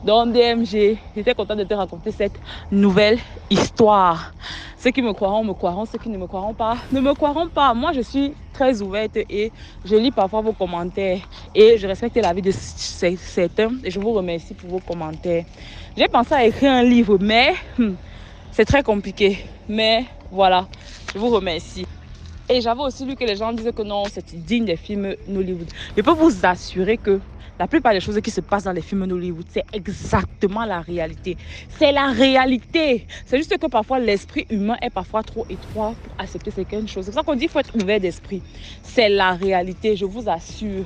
Speaker 4: Donc DMG, j'étais contente de te raconter cette nouvelle histoire. Ceux qui me croiront, me croiront. Ceux qui ne me croiront pas, ne me croiront pas. Moi, je suis très ouverte et je lis parfois vos commentaires. Et je respecte l'avis de certains. Et je vous remercie pour vos commentaires. J'ai pensé à écrire un livre, mais c'est très compliqué. Mais voilà, je vous remercie. Et j'avais aussi lu que les gens disaient que non, c'est digne des films Nollywood. Je peux vous assurer que la plupart des choses qui se passent dans les films Nollywood, c'est exactement la réalité. C'est la réalité. C'est juste que parfois, l'esprit humain est parfois trop étroit pour accepter certaines choses. C'est pour ça qu'on dit qu'il faut être ouvert d'esprit. C'est la réalité, je vous assure.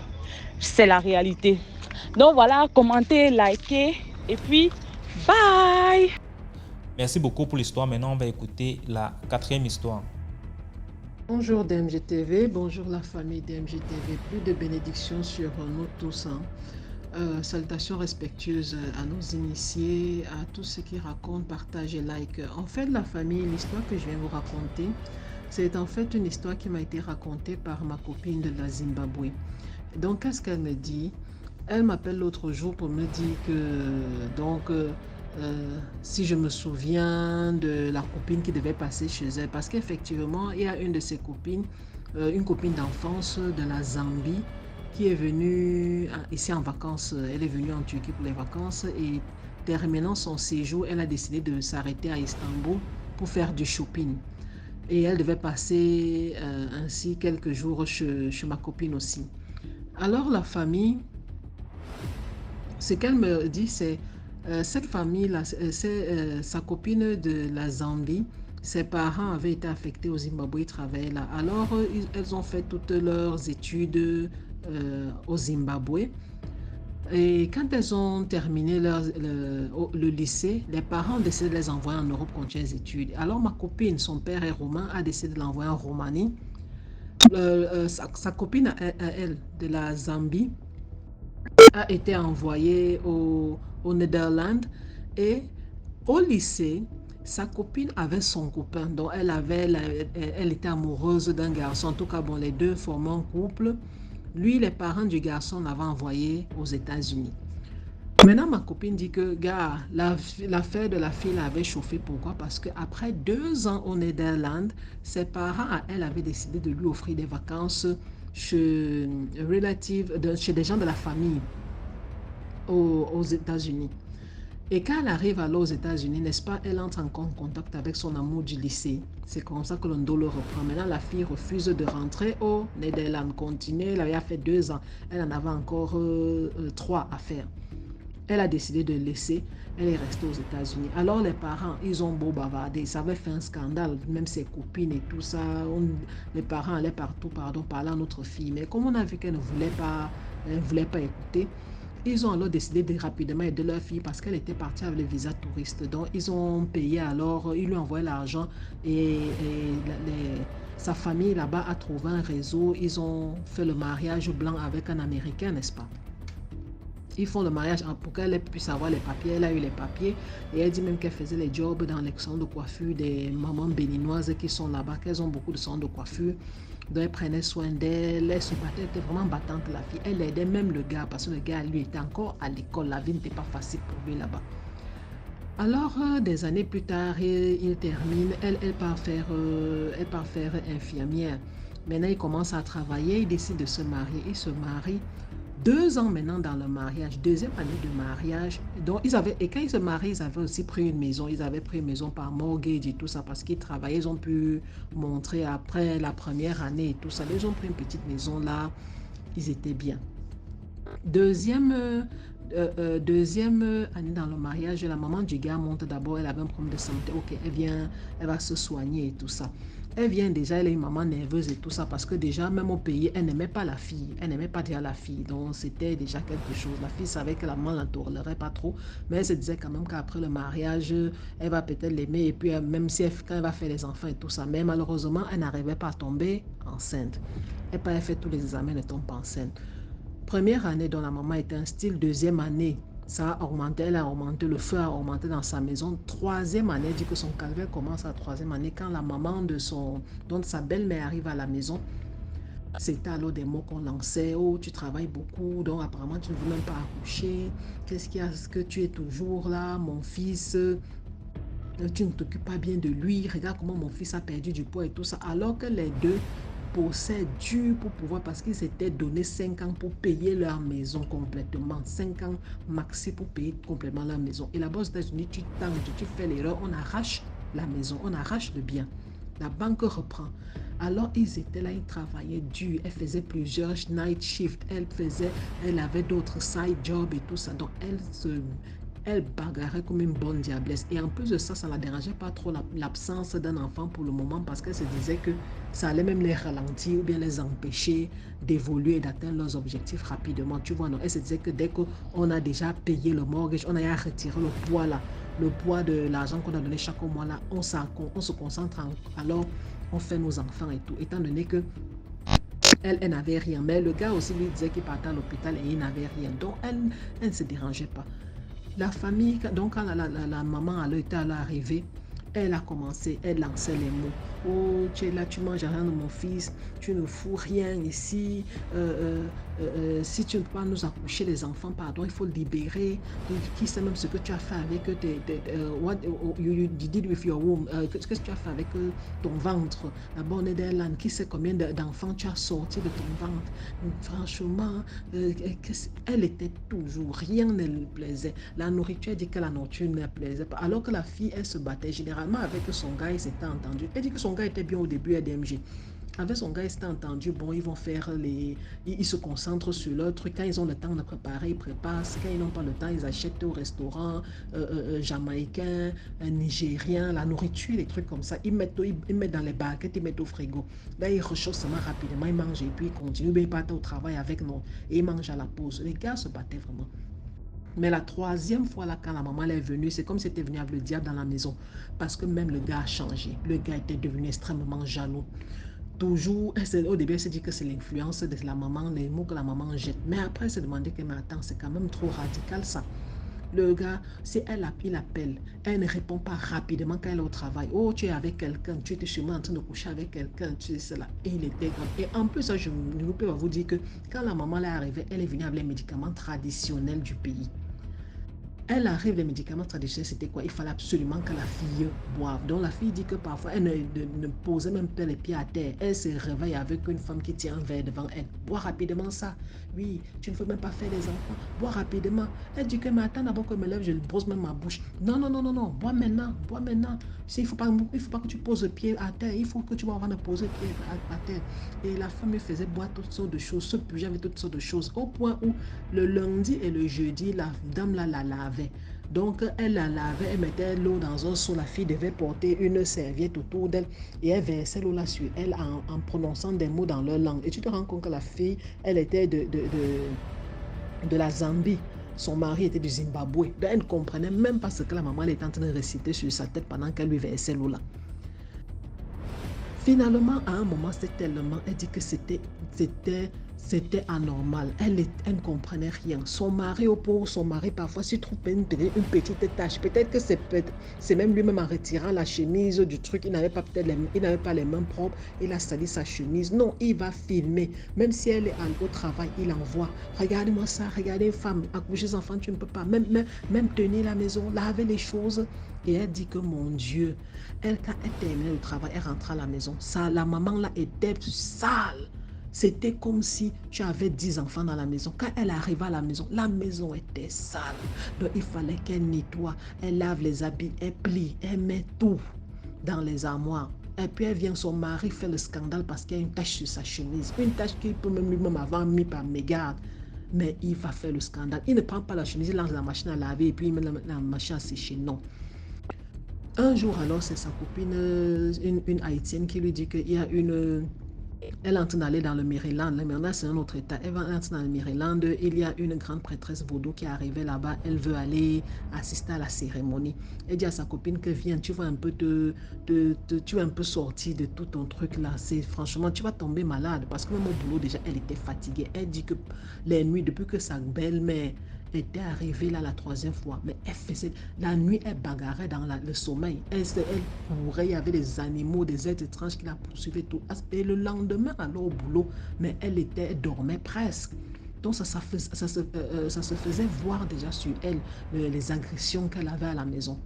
Speaker 4: C'est la réalité. Donc voilà, commentez, likez et puis bye!
Speaker 1: Merci beaucoup pour l'histoire. Maintenant, on va écouter la 4e histoire.
Speaker 3: Bonjour DMGTV, bonjour la famille DMGTV, plus de bénédictions sur nous tous. Salutations respectueuses à nos initiés, à tous ceux qui racontent, partagent et like. En fait, la famille, l'histoire que je viens vous raconter, c'est en fait une histoire qui m'a été racontée par ma copine de la Zimbabwe. Donc, qu'est-ce qu'elle me dit? Elle m'appelle l'autre jour pour me dire que, si je me souviens de la copine qui devait passer chez elle, parce qu'effectivement, il y a une de ses copines, une copine d'enfance de la Zambie, qui est venue ici en vacances. Elle est venue en Turquie pour les vacances et terminant son séjour, elle a décidé de s'arrêter à Istanbul pour faire du shopping. Et elle devait passer ainsi quelques jours chez ma copine aussi. Alors la famille, ce qu'elle me dit, c'est cette famille-là, c'est sa copine de la Zambie. Ses parents avaient été affectés au Zimbabwe, ils travaillaient là. Alors, elles ont fait toutes leurs études au Zimbabwe. Et quand elles ont terminé le lycée, les parents ont décidé de les envoyer en Europe continuer les études. Alors, ma copine, son père est roumain, a décidé de l'envoyer en Roumanie. Sa copine à elle, de la Zambie, a été envoyée aux Netherlands et au lycée, sa copine avait son copain, donc elle était amoureuse d'un garçon. En tout cas, bon, les deux formaient un couple. Lui, les parents du garçon l'avaient envoyé aux États-Unis. Maintenant, ma copine dit que, gars, l'affaire de la fille l'avait chauffé. Pourquoi? Parce qu'après 2 ans aux Néderlands, ses parents à elle avaient décidé de lui offrir des vacances chez des gens de la famille aux États-Unis. Et quand elle arrive alors aux États-Unis, n'est-ce pas, elle entre en contact avec son amour du lycée. C'est comme ça que le ndolo reprend. Maintenant, la fille refuse de rentrer aux Néderlands. Continue, elle avait fait 2 ans. Elle en avait encore 3 à faire. Elle a décidé de laisser. Elle est restée aux États-Unis. Alors, les parents, ils ont beau bavarder. Ça avait fait un scandale. Même ses copines et tout ça. Les parents allaient partout, parler à notre fille. Mais comme on a vu qu'elle ne voulait pas écouter, ils ont alors décidé de rapidement aider leur fille parce qu'elle était partie avec le visa touriste. Donc, ils ont payé alors, ils lui ont envoyé l'argent et sa famille là-bas a trouvé un réseau. Ils ont fait le mariage blanc avec un Américain, n'est-ce pas? Ils font le mariage pour qu'elle puisse avoir les papiers. Elle a eu les papiers et elle dit même qu'elle faisait les jobs dans les salons de coiffure des mamans béninoises qui sont là-bas, qu'elles ont beaucoup de salons de coiffure. Donc elle prenait soin d'elle, elle se battait, elle était vraiment battante la fille. Elle aidait même le gars parce que le gars lui était encore à l'école, la vie n'était pas facile pour lui là-bas. Alors des années plus tard, il termine, elle part faire infirmière. Maintenant il commence à travailler, il décide de se marier, il se marie. 2 ans maintenant dans le mariage, 2e année de mariage. Donc, et quand ils se marient, ils avaient aussi pris une maison. Ils avaient pris une maison par mortgage et tout ça parce qu'ils travaillaient. Ils ont pu montrer après la première année et tout ça. Ils ont pris une petite maison là. Ils étaient bien. Deuxième année dans le mariage, la maman du gars monte d'abord. Elle avait un problème de santé. Ok, elle va se soigner et tout ça. Elle vient déjà, elle est une maman nerveuse et tout ça parce que déjà, même au pays, elle n'aimait pas la fille. Elle n'aimait pas déjà la fille. Donc, c'était déjà quelque chose. La fille savait que la maman ne la tolérait pas trop. Mais elle se disait quand même qu'après le mariage, elle va peut-être l'aimer. Et puis, même si quand elle va faire les enfants et tout ça. Mais malheureusement, elle n'arrivait pas à tomber enceinte. Elle fait tous les examens, elle ne tombe pas enceinte. Première année dont la maman était un style. 2e année, ça a augmenté, elle a augmenté, le feu a augmenté dans sa maison. 3e année, elle dit que son calvaire commence à la 3e année quand la maman dont sa belle-mère arrive à la maison. C'était alors des mots qu'on lançait. Oh, tu travailles beaucoup, donc apparemment tu ne veux même pas accoucher. Qu'est-ce qu'il y a? Est-ce que tu es toujours là, mon fils? Tu ne t'occupes pas bien de lui. Regarde comment mon fils a perdu du poids et tout ça. Alors que les deux bossaient dur pour pouvoir, parce qu'ils s'étaient donné 5 ans pour payer leur maison complètement. 5 ans maxi pour payer complètement leur maison. Et là-bas aux États-Unis, tu fais l'erreur, on arrache la maison, on arrache le bien. La banque reprend. Alors ils étaient là, ils travaillaient dur. Elle faisait plusieurs night shifts. Elle avait d'autres side jobs et tout ça. Donc Elle bagarrait comme une bonne diablesse. Et en plus de ça, ça ne la dérangeait pas trop l'absence d'un enfant pour le moment parce qu'elle se disait que ça allait même les ralentir ou bien les empêcher d'évoluer et d'atteindre leurs objectifs rapidement. Tu vois, non? Elle se disait que dès qu'on a déjà payé le mortgage, on a retiré le poids là, le poids de l'argent qu'on a donné chaque mois là, on se concentre alors on fait nos enfants et tout, étant donné que elle n'avait rien. Mais le gars aussi lui disait qu'il partait à l'hôpital et il n'avait rien. Donc, elle ne se dérangeait pas. La famille, donc quand la maman était arrivée, elle a commencé, elle lançait les mots. Oh, tu es là, tu manges rien de mon fils, tu ne fous rien ici. Si tu ne peux pas nous accoucher les enfants, pardon, il faut libérer. Qui sait même ce que tu as fait avec what you did with your womb? Qu'est-ce que tu as fait avec ton ventre? D'abord, on est d'Irlande. Qui sait combien d'enfants tu as sorti de ton ventre? Franchement, elle était toujours, rien ne lui plaisait. La nourriture, elle dit que la nourriture ne lui plaisait pas. Alors que la fille, elle se battait généralement avec son gars, il s'était entendu. Elle dit que son gars était bien au début à DMG. Avec son gars, il s'était entendu, bon, ils vont faire ils se concentrent sur leur truc. Quand ils ont le temps de préparer, ils préparent. Quand ils n'ont pas le temps, ils achètent au restaurant jamaïcain, nigérien, la nourriture, des trucs comme ça. Ils mettent dans les baguettes, ils mettent au frigo. Là, ils rechauffent seulement rapidement, ils mangent et puis ils continuent. Ils partent au travail avec nous et ils mangent à la pause. Les gars se battaient vraiment. Mais la troisième fois, là, quand la maman est venue, c'est comme si elle était venue avec le diable dans la maison. Parce que même le gars a changé. Le gars était devenu extrêmement jaloux. Toujours, au début, elle s'est dit que c'est l'influence de la maman, les mots que la maman jette. Mais après, elle s'est demandé que, mais attends, c'est quand même trop radical ça. Le gars, si il appelle, elle ne répond pas rapidement quand elle est au travail. Oh, tu es avec quelqu'un, tu étais sûrement en train de coucher avec quelqu'un, tu sais cela. Et il était grave. Et en plus, je ne peux pas vous dire que quand la maman est arrivée, elle est venue avec les médicaments traditionnels du pays. Elle arrive, les médicaments traditionnels, c'était quoi? Il fallait absolument que la fille boive. Donc la fille dit que parfois, elle ne posait même pas les pieds à terre. Elle se réveille avec une femme qui tient un verre devant elle. Bois rapidement ça. Oui, tu ne peux même pas faire les enfants. Bois rapidement. Elle dit que, mais attends d'abord que je me lève, je brosse même ma bouche. Non, non, non, non, non. Bois maintenant. Bois maintenant. Il ne faut pas que tu poses le pied à terre. Il faut que tu vas avant de poser le pied à terre. Et la femme lui faisait boire toutes sortes de choses. Ce puget avec toutes sortes de choses. Au point où le lundi et le jeudi, la dame là la lavait. Donc, elle la lavait, elle mettait l'eau dans un seau. La fille devait porter une serviette autour d'elle et elle versait l'eau là sur elle en prononçant des mots dans leur langue. Et tu te rends compte que la fille, elle était de la Zambie. Son mari était du Zimbabwe. Donc, elle ne comprenait même pas ce que la maman était en train de réciter sur sa tête pendant qu'elle lui versait l'eau là. Finalement, à un moment, elle dit que c'était anormal. Elle ne comprenait rien. Son mari, parfois, s'il trouve une petite tache, peut-être que c'est même lui-même en retirant la chemise du truc, il n'avait pas les mains propres, il a sali sa chemise. Non, il va filmer. Même si elle est au travail, il envoie. Regardez-moi ça, regardez une femme, accoucher des enfants, tu ne peux pas. Même tenir la maison, laver les choses. Et elle dit que, mon Dieu, quand elle terminait le travail, elle rentrait à la maison. Ça, la maman là était sale. C'était comme si tu avais 10 enfants dans la maison. Quand elle arrivait à la maison était sale. Donc, il fallait qu'elle nettoie, elle lave les habits, elle plie, elle met tout dans les armoires. Et puis, elle vient, son mari fait le scandale parce qu'il y a une tache sur sa chemise. Une tache qu'il peut même avoir mis par mégarde. Mais il va faire le scandale. Il ne prend pas la chemise, il lance la machine à laver et puis il met la machine à sécher. Non. Un jour, alors, c'est sa copine, une Haïtienne, qui lui dit qu'il y a elle est en train d'aller dans le Maryland. Le Maryland, c'est un autre état. Elle va entrer dans le Maryland. Il y a une grande prêtresse vaudou qui est arrivée là-bas. Elle veut aller assister à la cérémonie. Elle dit à sa copine que viens, tu vas un peu tu vas un peu sortir de tout ton truc là. Franchement, tu vas tomber malade parce que même au boulot, déjà, elle était fatiguée. Elle dit que les nuits, depuis que sa belle-mère était arrivée là la troisième fois, mais elle faisait la nuit, elle bagarrait dans le sommeil, elle courait, il y avait des animaux, des êtres étranges qui la poursuivaient tout. Et le lendemain, alors au boulot, mais elle dormait presque. Donc ça se faisait voir déjà sur elle les agressions qu'elle avait à la maison.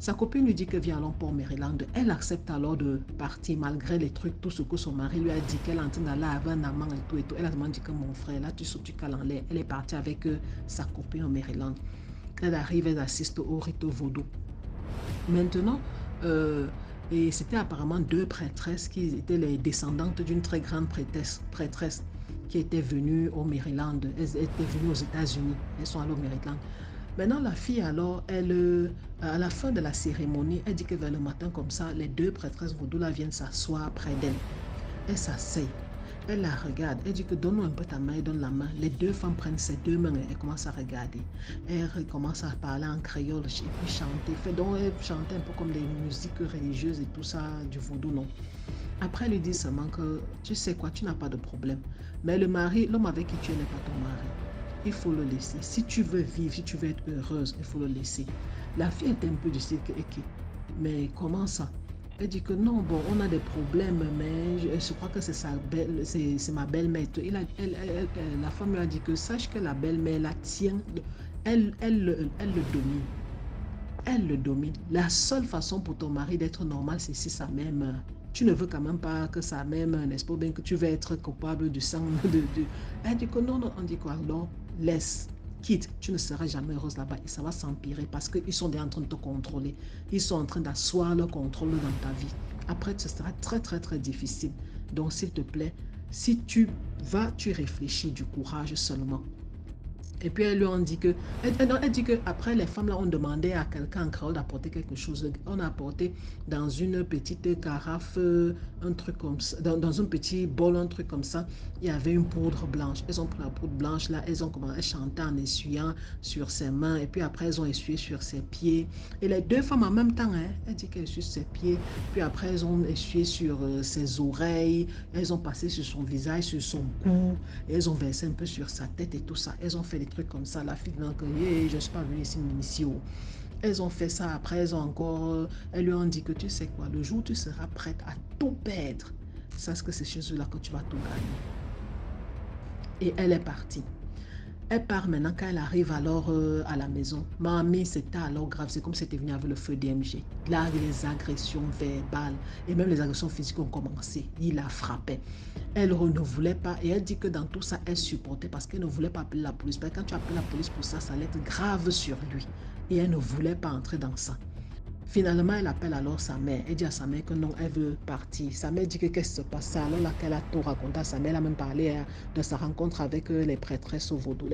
Speaker 3: Sa copine lui dit que viens allons pour Maryland. Elle accepte alors de partir malgré les trucs, tout ce que son mari lui a dit, qu'elle est en train d'aller avec un amant et tout et tout. Elle a demandé que mon frère, là tu sautes, tu cales en l'air. Elle est partie avec sa copine au Maryland. Elle arrive, elle assiste au rite vaudou. Maintenant, et c'était apparemment 2 prêtresses qui étaient les descendantes d'une très grande prêtresse qui était venue au Maryland. Elles étaient venues aux États-Unis. Elles sont allées au Maryland. Maintenant, la fille, alors, à la fin de la cérémonie, elle dit que vers le matin, comme ça, les deux prêtresses vaudou là viennent s'asseoir près d'elle. Elle s'asseye. Elle la regarde. Elle dit que donne-nous un peu ta main et donne la main. Les deux femmes prennent ses deux mains et elles commencent à regarder. Elle commence à parler en créole et puis chanter. Donc, elle chantait un peu comme des musiques religieuses et tout ça, du vaudou, non. Après, elle lui dit seulement que tu sais quoi, tu n'as pas de problème. Mais le mari, l'homme avec qui tu es n'est pas ton mari. Il faut le laisser. Si tu veux vivre, si tu veux être heureuse, il faut le laisser. La fille est un peu du style que, ok, mais comment ça? Elle dit que non, bon, on a des problèmes, mais je crois que c'est ma belle-mère. La femme lui a dit que sache que la belle-mère la tient, elle le domine. Elle le domine. La seule façon pour ton mari d'être normal, c'est si sa mère meurt. Tu ne veux quand même pas que sa mère meure, n'est-ce pas? Bien que tu veux être coupable du sang de... Elle dit que non, non, on dit quoi? Non, laisse. Quitte, tu ne seras jamais heureuse là-bas et ça va s'empirer parce qu'ils sont déjà en train de te contrôler. Ils sont en train d'asseoir le contrôle dans ta vie. Après, ce sera très, très, très difficile. Donc, s'il te plaît, si tu vas, tu réfléchis du courage seulement. Et puis elle lui a dit que, elle dit que après les femmes là ont demandé à quelqu'un en créole d'apporter quelque chose. On a apporté dans une petite carafe, un truc comme ça, dans un petit bol, un truc comme ça. Il y avait une poudre blanche. Elles ont pris la poudre blanche là, elles ont commencé à chanter en essuyant sur ses mains. Et puis après elles ont essuyé sur ses pieds. Et les deux femmes en même temps, hein, elle dit qu'elles essuient ses pieds. Puis après elles ont essuyé sur ses oreilles. Elles ont passé sur son visage, sur son cou. Et elles ont versé un peu sur sa tête et tout ça. Elles ont fait des trucs comme ça. La fille dit que je ne suis pas venue ici m'initier. Elles ont fait ça. Après, elles lui ont dit que tu sais quoi, le jour où tu seras prête à tout perdre, sache que c'est chez eux là que tu vas tout gagner. Et elle est partie. Elle part maintenant quand elle arrive alors à la maison. Mamie, c'était alors grave. C'est comme si c'était venu avec le feu DMG. Là, les agressions verbales et même les agressions physiques ont commencé. Il la frappait. Elle ne voulait pas. Et elle dit que dans tout ça, elle supportait parce qu'elle ne voulait pas appeler la police. Parce que quand tu appelles la police pour ça, ça allait être grave sur lui. Et elle ne voulait pas entrer dans ça. Finalement, elle appelle alors sa mère. Elle dit à sa mère que non, elle veut partir. Sa mère dit que qu'est-ce qui se passe. Alors là, qu'elle a tout raconté à sa mère, elle a même parlé de sa rencontre avec les prêtresses au vaudou.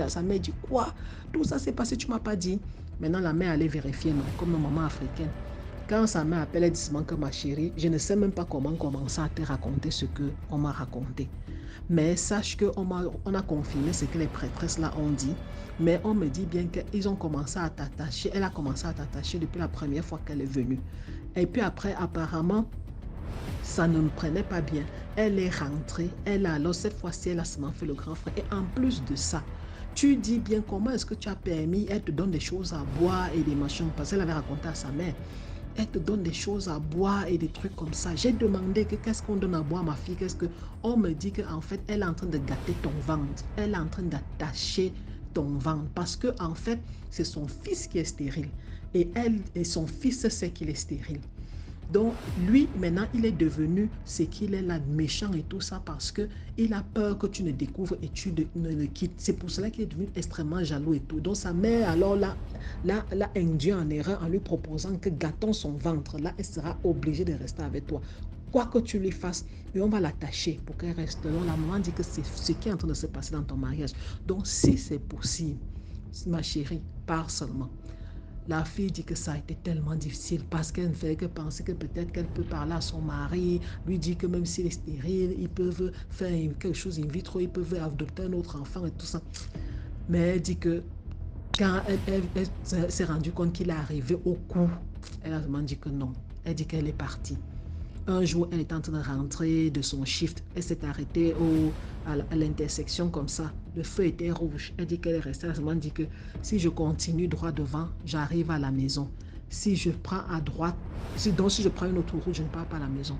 Speaker 3: Sa mère dit quoi? Tout ça s'est passé, tu ne m'as pas dit. Maintenant, la mère allait vérifier, non, comme une maman africaine. Quand sa mère appelle, elle dit seulement que ma chérie, je ne sais même pas comment commencer à te raconter ce qu'on m'a raconté. Mais sache qu'on a confirmé ce que les prêtresses là ont dit. Mais on me dit bien qu'ils ont commencé à t'attacher. Elle a commencé à t'attacher depuis la première fois qu'elle est venue. Et puis après, apparemment, ça ne me prenait pas bien. Elle est rentrée. Alors cette fois-ci, elle a seulement fait le grand frère. Et en plus de ça, tu dis bien comment est-ce que tu as permis. Elle te donne des choses à boire et des machins. Parce qu'elle avait raconté à sa mère. Elle te donne des choses à boire et des trucs comme ça. J'ai demandé que qu'est-ce qu'on donne à boire à ma fille. On me dit qu'en fait, elle est en train de gâter ton ventre. Elle est en train d'attacher ton ventre. Parce que en fait, c'est son fils qui est stérile. Et son fils sait qu'il est stérile. Donc, lui, maintenant, il est devenu ce qu'il est là, méchant et tout ça, parce qu'il a peur que tu ne découvres et tu ne le quittes. C'est pour cela qu'il est devenu extrêmement jaloux et tout. Donc, sa mère, alors là, l'a induit en erreur en lui proposant que gâtons son ventre. Là, elle sera obligée de rester avec toi. Quoi que tu lui fasses, et on va l'attacher pour qu'elle reste. Donc, la maman dit que c'est ce qui est en train de se passer dans ton mariage. Donc, si c'est possible, ma chérie, pars seulement. La fille dit que ça a été tellement difficile parce qu'elle ne fait que penser que peut-être qu'elle peut parler à son mari, lui dire que même s'il est stérile, ils peuvent faire quelque chose in vitro, ils peuvent adopter un autre enfant et tout ça. Mais elle dit que quand elle s'est rendue compte qu'il est arrivé au cou, elle a vraiment dit que non. Elle dit qu'elle est partie. Un jour, elle était en train de rentrer de son shift. Elle s'est arrêtée à l'intersection comme ça. Le feu était rouge. Elle dit qu'elle est restée. Elle a dit que si je continue droit devant, j'arrive à la maison. Si je prends à droite, si je prends une autre route, je ne pars pas à la maison.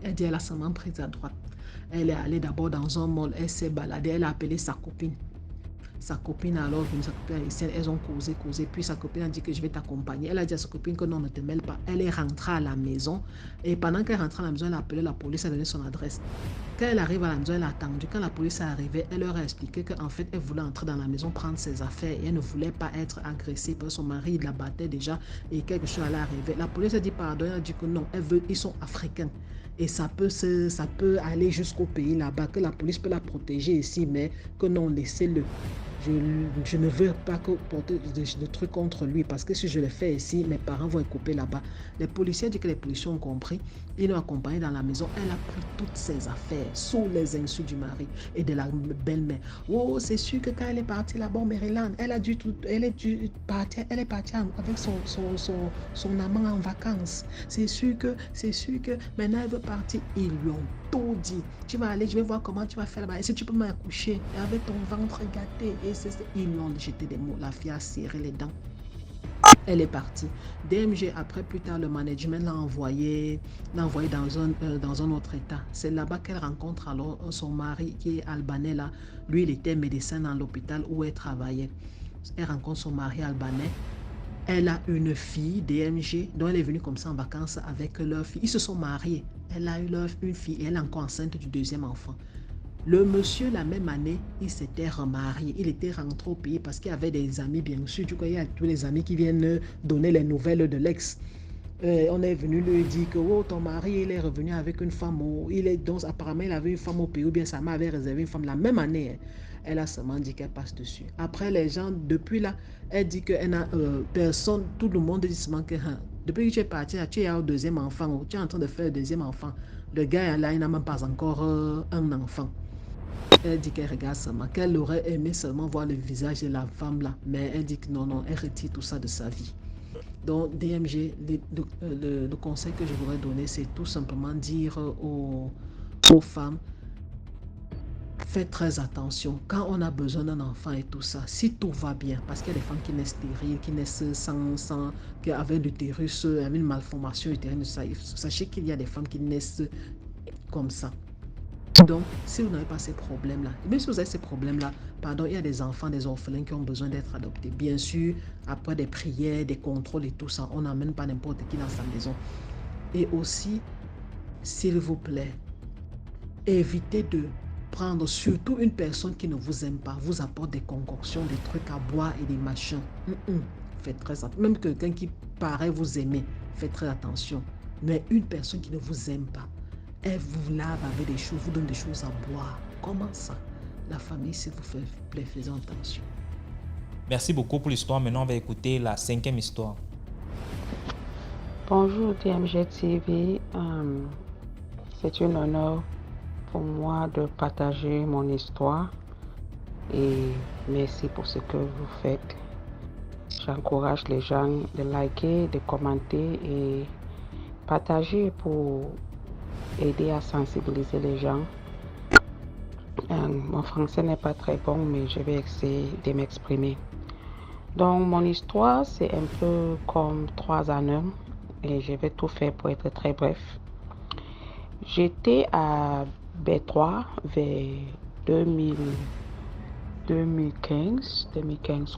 Speaker 3: Elle dit qu'elle a seulement pris à droite. Elle est allée d'abord dans un mall. Elle s'est baladée. Elle a appelé sa copine. Sa copine alors, sa copine haïtienne, elles ont causé. Puis sa copine a dit que je vais t'accompagner. Elle a dit à sa copine que non, ne te mêle pas. Elle est rentrée à la maison. Et pendant qu'elle rentrait à la maison, elle a appelé la police, elle a donné son adresse. Quand elle arrive à la maison, elle a attendu. Quand la police est arrivée, elle leur a expliqué qu'en fait, elle voulait entrer dans la maison, prendre ses affaires. Et elle ne voulait pas être agressée parce que son mari, il la battait déjà. Et quelque chose allait arriver. La police a dit pardon. Elle a dit que non, ils sont africains. Et ça peut aller jusqu'au pays là-bas, que la police peut la protéger ici, mais que non, laissez-le. je ne veux pas porter de trucs contre lui parce que si je le fais ici, mes parents vont être coupés là-bas. Les policiers disent que les policiers ont compris. Ils l'ont accompagné dans la maison. Elle a pris toutes ses affaires sous les insultes du mari et de la belle-mère. Oh, c'est sûr que quand elle est partie là-bas au Maryland, elle est partie avec son amant en vacances. C'est sûr que maintenant elle veut partir. Ils lui ont tout dit. Tu vas aller, je vais voir comment tu vas faire là-bas. Et si tu peux m'accoucher avec ton ventre gâté. Et ils lui ont jeté des mots. La fille a serré les dents. Elle est partie. DMG, après, plus tard, le management l'a envoyé dans un autre état. C'est là-bas qu'elle rencontre alors son mari qui est albanais là. Lui, il était médecin dans l'hôpital où elle travaillait. Elle rencontre son mari albanais. Elle a une fille, DMG, dont elle est venue comme ça en vacances avec leur fille. Ils se sont mariés. Elle a eu une fille et elle est encore enceinte du deuxième enfant. Le monsieur, la même année, il s'était remarié. Il était rentré au pays parce qu'il y avait des amis, bien sûr. Du coup, il y a tous les amis qui viennent donner les nouvelles de l'ex. On est venu lui dire que oh, ton mari, il est revenu avec une femme. Donc, apparemment, il avait une femme au pays ou bien sa mère avait réservé une femme. La même année, elle a seulement dit qu'elle passe dessus. Après, les gens, depuis là, elle dit que personne, tout le monde dit seulement que depuis que tu es parti, tu es au deuxième enfant ou tu es en train de faire le deuxième enfant. Le gars là, il n'a même pas encore un enfant. Elle dit qu'elle regarde seulement, qu'elle aurait aimé seulement voir le visage de la femme là, mais elle dit que non, elle retire tout ça de sa vie. Donc DMG, le conseil que je voudrais donner, c'est tout simplement dire aux femmes, faites très attention. Quand on a besoin d'un enfant et tout ça, si tout va bien, parce qu'il y a des femmes qui naissent stériles, qui naissent avec l'utérus, avec une malformation utérine, sachez qu'il y a des femmes qui naissent comme ça. Donc, si vous n'avez pas ces problèmes-là, même si vous avez ces problèmes-là, pardon, il y a des enfants, des orphelins qui ont besoin d'être adoptés. Bien sûr, après des prières, des contrôles et tout ça, on n'emmène pas n'importe qui dans sa maison. Et aussi, s'il vous plaît, évitez de prendre surtout une personne qui ne vous aime pas, vous apporte des concoctions, des trucs à boire et des machins. Faites très attention. Même quelqu'un qui paraît vous aimer, faites très attention. Mais une personne qui ne vous aime pas, elle vous lave avec des choses, vous donne des choses à boire. Comment ça? La famille, s'il vous plaît, faisons attention.
Speaker 1: Merci beaucoup pour l'histoire. Maintenant, on va écouter la 5e histoire.
Speaker 5: Bonjour DMG TV. C'est un honneur pour moi de partager mon histoire et merci pour ce que vous faites. J'encourage les gens de liker, de commenter et partager pour aider à sensibiliser les gens. Mon français n'est pas très bon, mais je vais essayer de m'exprimer. Donc, mon histoire, c'est un peu comme 3 en 1 et je vais tout faire pour être très bref. J'étais à B3 vers 2015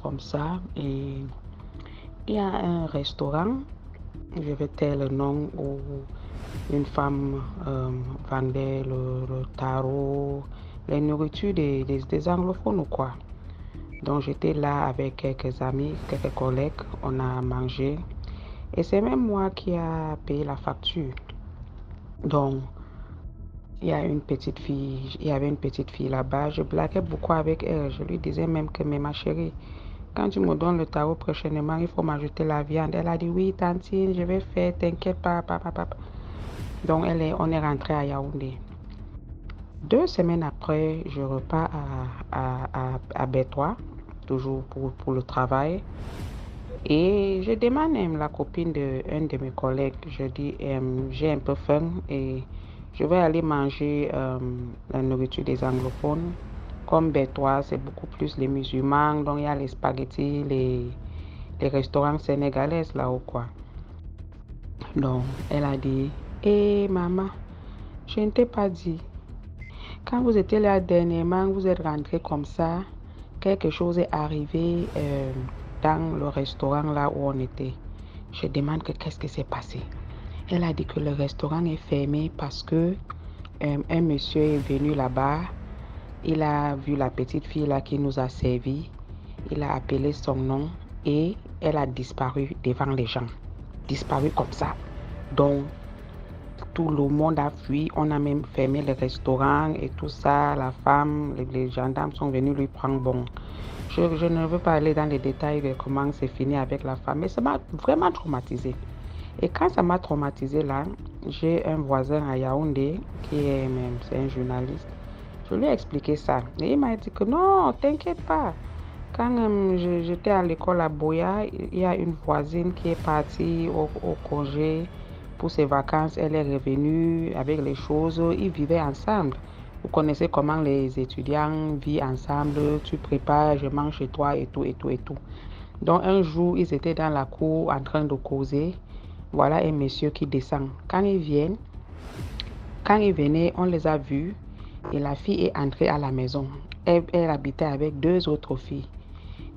Speaker 5: comme ça, et il y a un restaurant, je vais taire le nom, où une femme vendait le tarot, les nourritures des anglophones ou quoi. Donc j'étais là avec quelques amis, quelques collègues, on a mangé et c'est même moi qui a payé la facture. Donc il y avait une petite fille là-bas, je blaguais beaucoup avec elle, je lui disais même que mais ma chérie, quand tu me donnes le tarot prochainement, il faut m'ajouter la viande. Elle a dit oui tantine, je vais faire, t'inquiète pas, papa. Donc on est rentré à Yaoundé. 2 semaines après, je repars à B3, toujours pour le travail. Et je demande à la copine d'un de mes collègues, je dis, j'ai un peu faim et je vais aller manger la nourriture des anglophones. Comme B3, c'est beaucoup plus les musulmans, donc il y a les spaghettis, les restaurants sénégalais là ou quoi. Donc elle a dit, maman, je ne t'ai pas dit. Quand vous étiez là dernièrement, vous êtes rentré comme ça, quelque chose est arrivé dans le restaurant là où on était. Je demande que qu'est-ce qui s'est passé. Elle a dit que le restaurant est fermé parce que un monsieur est venu là-bas, il a vu la petite fille là qui nous a servi, il a appelé son nom et elle a disparu devant les gens. Disparu comme ça. Donc, tout le monde a fui. On a même fermé le restaurant et tout ça. La femme, les gendarmes sont venus lui prendre. Bon, je ne veux pas aller dans les détails de comment c'est fini avec la femme, mais ça m'a vraiment traumatisée. Et quand ça m'a traumatisée là, j'ai un voisin à Yaoundé c'est un journaliste. Je lui ai expliqué ça. Et il m'a dit que non, t'inquiète pas. Quand j'étais à l'école à Boya, il y a une voisine qui est partie au congé pour ses vacances. Elle est revenue avec les choses. Ils vivaient ensemble. Vous connaissez comment les étudiants vivent ensemble. Tu prépares, je mange chez toi et tout, et tout, et tout. Donc un jour, ils étaient dans la cour en train de causer. Voilà un monsieur qui descend. Quand ils venaient, on les a vus. Et la fille est entrée à la maison. Elle habitait avec 2 autres filles.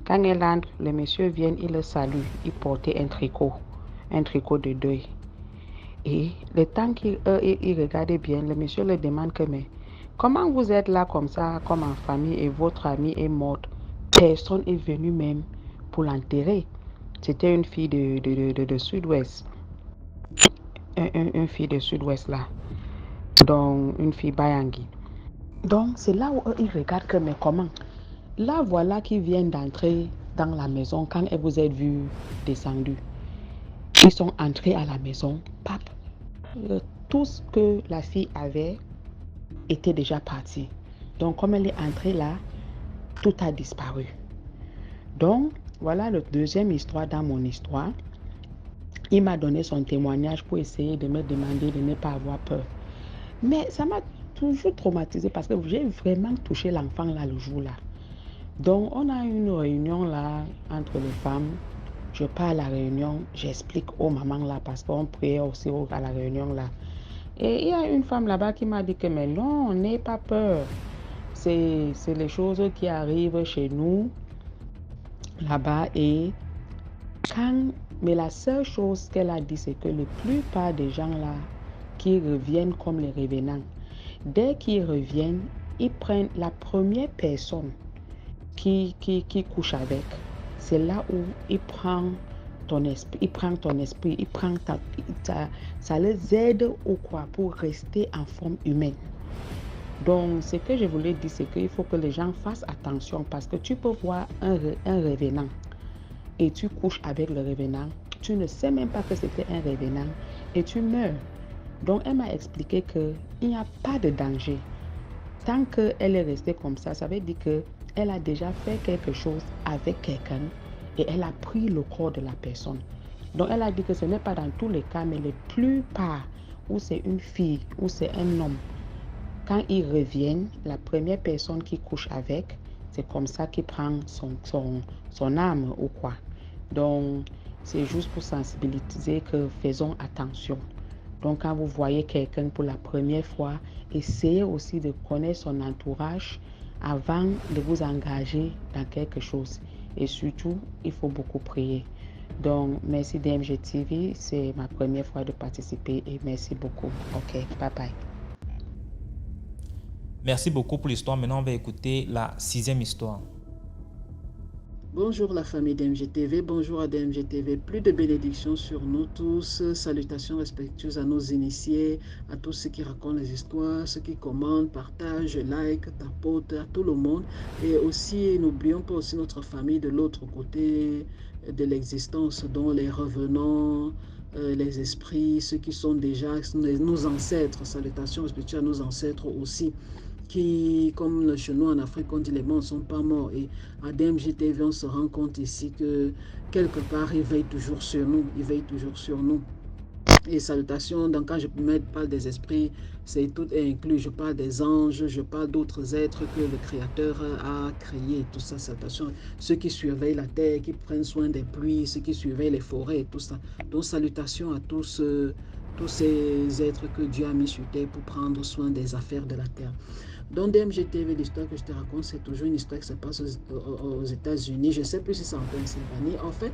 Speaker 5: Quand elle entre, le monsieur vient, il le salue. Il portait un tricot de deuil. Et le temps qu'il regardait bien, le monsieur le demande que mais comment vous êtes là comme ça, comme en famille et votre amie est morte? Personne est venu même pour l'enterrer. C'était une fille de Sud-Ouest. Une fille de Sud-Ouest là. Donc une fille Bayangui. Donc c'est là où ils regardent que mais comment? Là voilà qu'ils viennent d'entrer dans la maison quand vous êtes vus descendus. Ils sont entrés à la maison. Pap, tout ce que la fille avait était déjà parti. Donc comme elle est entrée là, tout a disparu. Donc voilà la deuxième histoire dans mon histoire. Il m'a donné son témoignage pour essayer de me demander de ne pas avoir peur. Mais ça m'a toujours traumatisée parce que j'ai vraiment touché l'enfant là le jour là. Donc on a une réunion là entre les femmes. Je pars à la réunion, j'explique aux mamans là parce qu'on priait aussi à la réunion là. Et il y a une femme là-bas qui m'a dit que mais non, n'aie pas peur. C'est les choses qui arrivent chez nous là-bas et mais la seule chose qu'elle a dit c'est que la plupart des gens là qui reviennent comme les revenants, dès qu'ils reviennent, ils prennent la première personne qui couche avec. C'est là où il prend ton esprit, ça les aide ou quoi pour rester en forme humaine. Donc, ce que je voulais dire, c'est qu'il faut que les gens fassent attention parce que tu peux voir un revenant et tu couches avec le revenant, tu ne sais même pas que c'était un revenant et tu meurs. Donc, elle m'a expliqué qu'il n'y a pas de danger. Tant qu'elle est restée comme ça, ça veut dire qu'elle a déjà fait quelque chose avec quelqu'un et elle a pris le corps de la personne. Donc, elle a dit que ce n'est pas dans tous les cas, mais la plupart où c'est une fille, où c'est un homme, quand ils reviennent, la première personne qui couche avec, c'est comme ça qu'il prend son âme ou quoi. Donc, c'est juste pour sensibiliser que faisons attention. Donc, quand vous voyez quelqu'un pour la première fois, essayez aussi de connaître son entourage avant de vous engager dans quelque chose. Et surtout, il faut beaucoup prier. Donc, merci DMG TV. C'est ma première fois de participer et merci beaucoup. OK, bye bye.
Speaker 1: Merci beaucoup pour l'histoire. Maintenant, on va écouter la 6e histoire.
Speaker 3: Bonjour la famille DMGTV, bonjour à DMGTV, plus de bénédictions sur nous tous, salutations respectueuses à nos initiés, à tous ceux qui racontent les histoires, ceux qui commentent, partagent, like, tapotent, à tout le monde. Et aussi, n'oublions pas aussi notre famille de l'autre côté de l'existence, dont les revenants, les esprits, ceux qui sont déjà nos ancêtres, salutations respectueuses à nos ancêtres aussi. Qui, comme chez nous en Afrique, on dit les morts ne sont pas morts. Et à DMGTV, on se rend compte ici que quelque part, ils veillent toujours sur nous. Ils veillent toujours sur nous. Et salutations, donc quand je parle des esprits, c'est tout inclus. Je parle des anges, je parle d'autres êtres que le Créateur a créés. Tout ça, salutations. Ceux qui surveillent la terre, qui prennent soin des pluies, ceux qui surveillent les forêts, tout ça. Donc salutations à tous ces êtres que Dieu a mis sur terre pour prendre soin des affaires de la terre. Dans DMGTV, l'histoire que je te raconte, c'est toujours une histoire qui se passe aux États-Unis. Je ne sais plus si c'est en Pennsylvanie. En fait,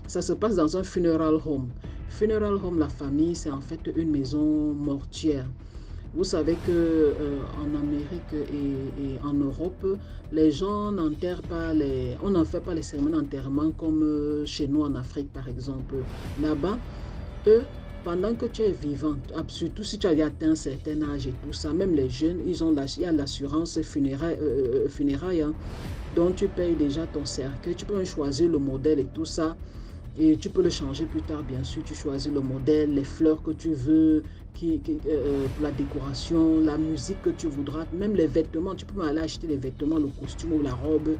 Speaker 3: ça se passe dans un funeral home. Funeral home, la famille, c'est en fait une maison mortuaire. Vous savez que en Amérique et en Europe, les gens n'enterrent pas on n'en fait pas les cérémonies d'enterrement comme chez nous en Afrique, par exemple. Là-bas, eux, pendant que tu es vivant, surtout si tu as atteint un certain âge et tout ça, même les jeunes, il y a l'assurance funéraire, hein. Donc tu payes déjà ton cercueil, tu peux même choisir le modèle et tout ça. Et tu peux le changer plus tard, bien sûr. Tu choisis le modèle, les fleurs que tu veux, pour la décoration, la musique que tu voudras, même les vêtements. Tu peux même aller acheter les vêtements, le costume ou la robe,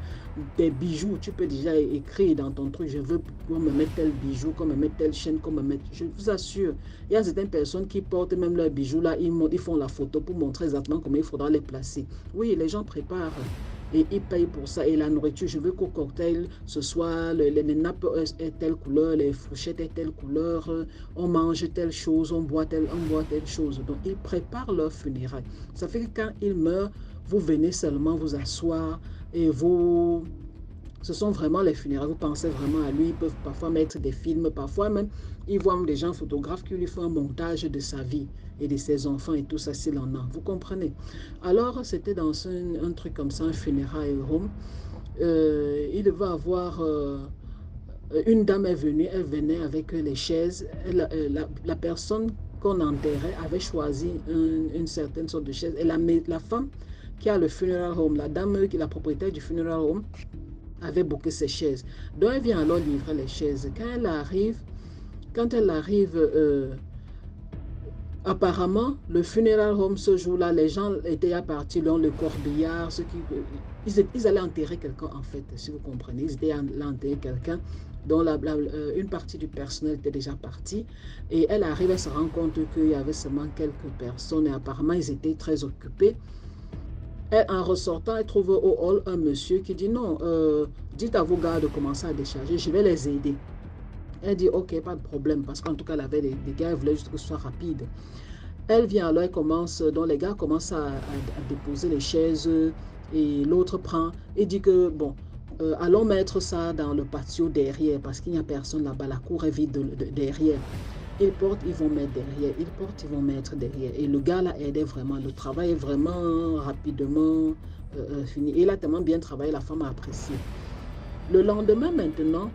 Speaker 3: des bijoux. Tu peux déjà écrire dans ton truc, je veux qu'on me mette tel bijou, qu'on me mette telle chaîne, qu'on me mette... Je vous assure, il y a certaines personnes qui portent même leurs bijoux là, ils font la photo pour montrer exactement comment il faudra les placer. Oui, les gens préparent. Et ils payent pour ça. Et la nourriture, je veux qu'au cocktail, ce soit les nappes aient telle couleur, les fourchettes aient telle couleur, on mange telle chose, on boit telle chose. Donc, ils préparent leur funérailles. Ça fait que quand ils meurent, vous venez seulement vous asseoir et vous... Ce sont vraiment les funérailles, vous pensez vraiment à lui, ils peuvent parfois mettre des films, parfois même, ils voient des gens photographes qui lui font un montage de sa vie et de ses enfants et tout ça s'il en a, vous comprenez. Alors, c'était dans un truc comme ça, un funérail home. Il devait avoir... une dame est venue, elle venait avec les chaises, la personne qu'on enterrait avait choisi une certaine sorte de chaise, et la femme qui a le funeral home, la dame qui est la propriétaire du funeral home, avait booké ses chaises. Donc elle vient alors livrer les chaises. Quand elle arrive, apparemment, le funeral home ce jour-là, les gens étaient partis dans le corbillard, ils allaient enterrer quelqu'un en fait, si vous comprenez. Ils étaient allés enterrer quelqu'un dont une partie du personnel était déjà partie. Et elle arrive, elle se rend compte qu'il y avait seulement quelques personnes et apparemment ils étaient très occupés. En ressortant, elle trouve au hall un monsieur qui dit non, dites à vos gars de commencer à décharger, je vais les aider. Elle dit ok, pas de problème, parce qu'en tout cas, elle avait des gars, elle voulait juste que ce soit rapide. Elle vient alors, donc les gars commencent à déposer les chaises et l'autre prend et dit que bon, allons mettre ça dans le patio derrière parce qu'il n'y a personne là-bas, la cour est vide derrière. Ils portent, ils vont mettre derrière. Ils portent, ils vont mettre derrière. Et le gars là aidait vraiment. Le travail est vraiment rapidement fini. Et il a tellement bien travaillé, la femme a apprécié. Le lendemain maintenant,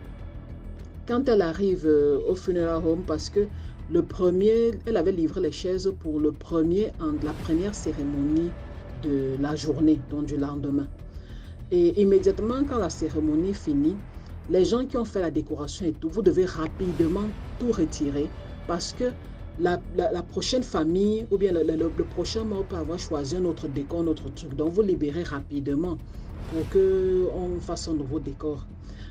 Speaker 3: quand elle arrive au funeral home, parce que elle avait livré les chaises pour la première cérémonie de la journée, donc du lendemain. Et immédiatement, quand la cérémonie finit, les gens qui ont fait la décoration et tout, vous devez rapidement tout retirer parce que la prochaine famille ou bien le prochain mort peut avoir choisi un autre décor, un autre truc. Donc, vous libérez rapidement pour qu'on fasse un nouveau décor.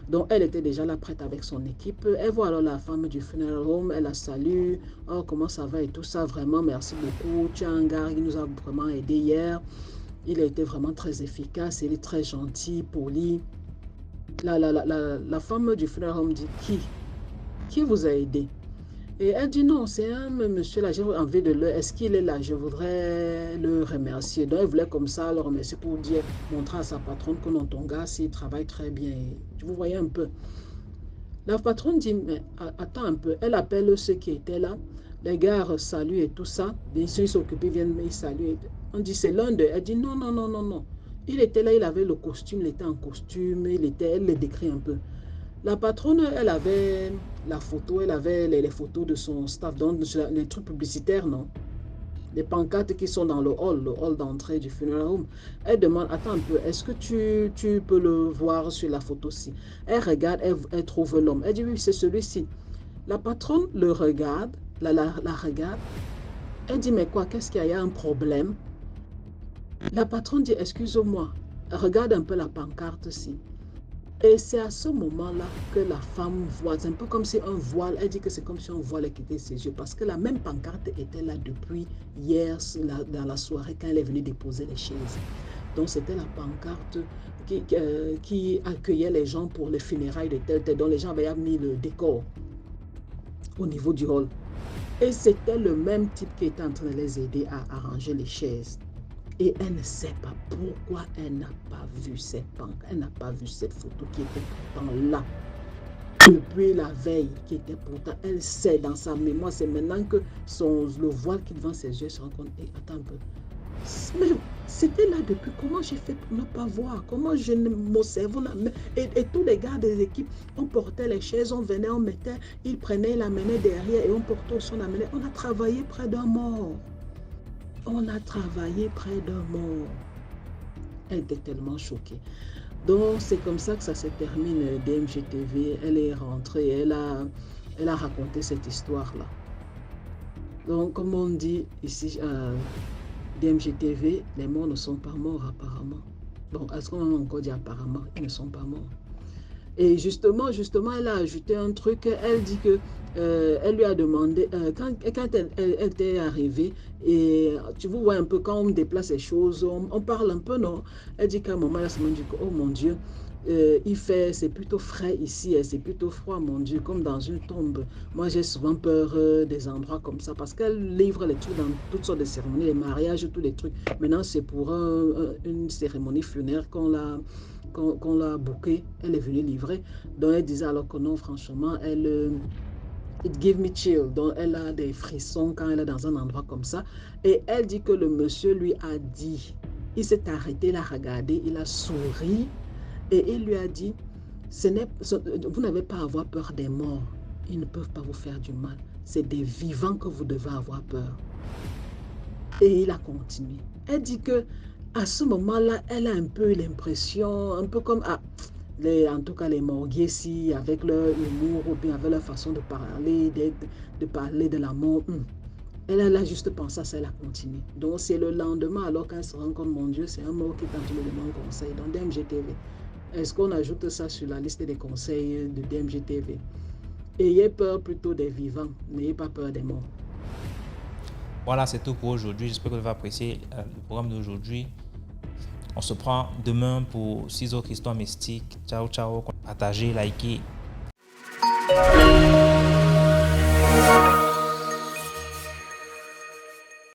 Speaker 3: Donc, elle était déjà là prête avec son équipe. Elle voit alors la femme du funeral home, elle la salue. Oh, comment ça va et tout ça, vraiment, merci beaucoup. Tu as un gars qui nous a vraiment aidé hier. Il a été vraiment très efficace, il est très gentil, poli. La femme du funeral home dit qui vous a aidé? Et elle dit non, c'est un monsieur là, j'ai envie de le, est-ce qu'il est là? Je voudrais le remercier. Donc elle voulait comme ça le remercier pour montrer à sa patronne que non, ton gars, s'il travaille très bien. Vous voyez un peu. La patronne dit, mais attends un peu, elle appelle ceux qui étaient là, les gars saluent et tout ça, bien sûr ils s'occupent, ils viennent, ils saluent. On dit c'est l'un d'eux. Elle dit non, non, non, non, non. Il était là, il avait le costume, il était en costume, elle le décrit un peu. La patronne, elle avait la photo, elle avait les photos de son staff, donc les trucs publicitaires, non? Les pancartes qui sont dans le hall d'entrée du funeral home. Elle demande, attends un peu, est-ce que tu peux le voir sur la photo-ci? Elle regarde, elle trouve l'homme. Elle dit, oui, c'est celui-ci. La patronne le regarde, la regarde. Elle dit, mais quoi, qu'est-ce qu'il y a? Il y a un problème? La patronne dit, excuse-moi, regarde un peu la pancarte-ci. Et c'est à ce moment-là que la femme voit, c'est un peu comme si un voile, elle dit que c'est comme si un voile quittait ses yeux, parce que la même pancarte était là depuis hier, dans la soirée, quand elle est venue déposer les chaises. Donc c'était la pancarte qui accueillait les gens pour les funérailles de tel, dont les gens avaient mis le décor au niveau du hall. Et c'était le même type qui était en train de les aider à arranger les chaises. Et elle ne sait pas pourquoi elle n'a pas vu cette pancartes, elle n'a pas vu cette photo qui était pourtant là. Depuis la veille, qui était pourtant, elle sait dans sa mémoire, c'est maintenant que le voile qui est devant ses yeux se rend compte, attends un peu, Mais c'était là depuis. Comment j'ai fait pour ne pas voir? Comment mon cerveau... Et tous les gars des équipes, on portait les chaises, on venait, on mettait, ils prenaient, l'amenaient derrière et on portait au son, amenait. On a travaillé près d'un mort. On a travaillé près d'un mort. Elle était tellement choquée. Donc, c'est comme ça que ça se termine, DMGTV. Elle est rentrée, elle a raconté cette histoire-là. Donc, comme on dit ici, DMGTV, les morts ne sont pas morts apparemment. Donc, est-ce qu'on a encore dit apparemment? Ils ne sont pas morts. Et justement, elle a ajouté un truc. Elle dit que elle lui a demandé, quand elle était arrivée, et tu vois un peu quand on déplace les choses, on parle un peu, non? Elle dit qu'à un moment, elle se dit que, oh mon Dieu, c'est plutôt frais ici, c'est plutôt froid, mon Dieu, comme dans une tombe. Moi, j'ai souvent peur des endroits comme ça, parce qu'elle livre les trucs dans toutes sortes de cérémonies, les mariages, tous les trucs. Maintenant, c'est pour une cérémonie funéraire qu'on l'a bookée, elle est venue livrer. Donc, elle disait alors que non, franchement, it give me chill. Donc, elle a des frissons quand elle est dans un endroit comme ça. Et elle dit que le monsieur lui a dit, il s'est arrêté, il a regardé, il a souri. Et il lui a dit, vous n'avez pas à avoir peur des morts. Ils ne peuvent pas vous faire du mal. C'est des vivants que vous devez avoir peur. Et il a continué. Elle dit que à ce moment-là, elle a un peu l'impression, un peu comme, en tout cas les morguiers, avec leur humour ou bien avec leur façon de parler, de la mort. Elle a juste pensé à ça, elle a continué. Donc c'est le lendemain, alors qu'elle se rend compte, mon Dieu, c'est un mort qui tente me demande conseil dans DMGTV. Est-ce qu'on ajoute ça sur la liste des conseils de DMGTV? Ayez peur plutôt des vivants, n'ayez pas peur des morts.
Speaker 1: Voilà, c'est tout pour aujourd'hui. J'espère que vous avez apprécié le programme d'aujourd'hui. On se prend demain pour 6 autres histoires mystiques. Ciao, ciao. Partagez, likez.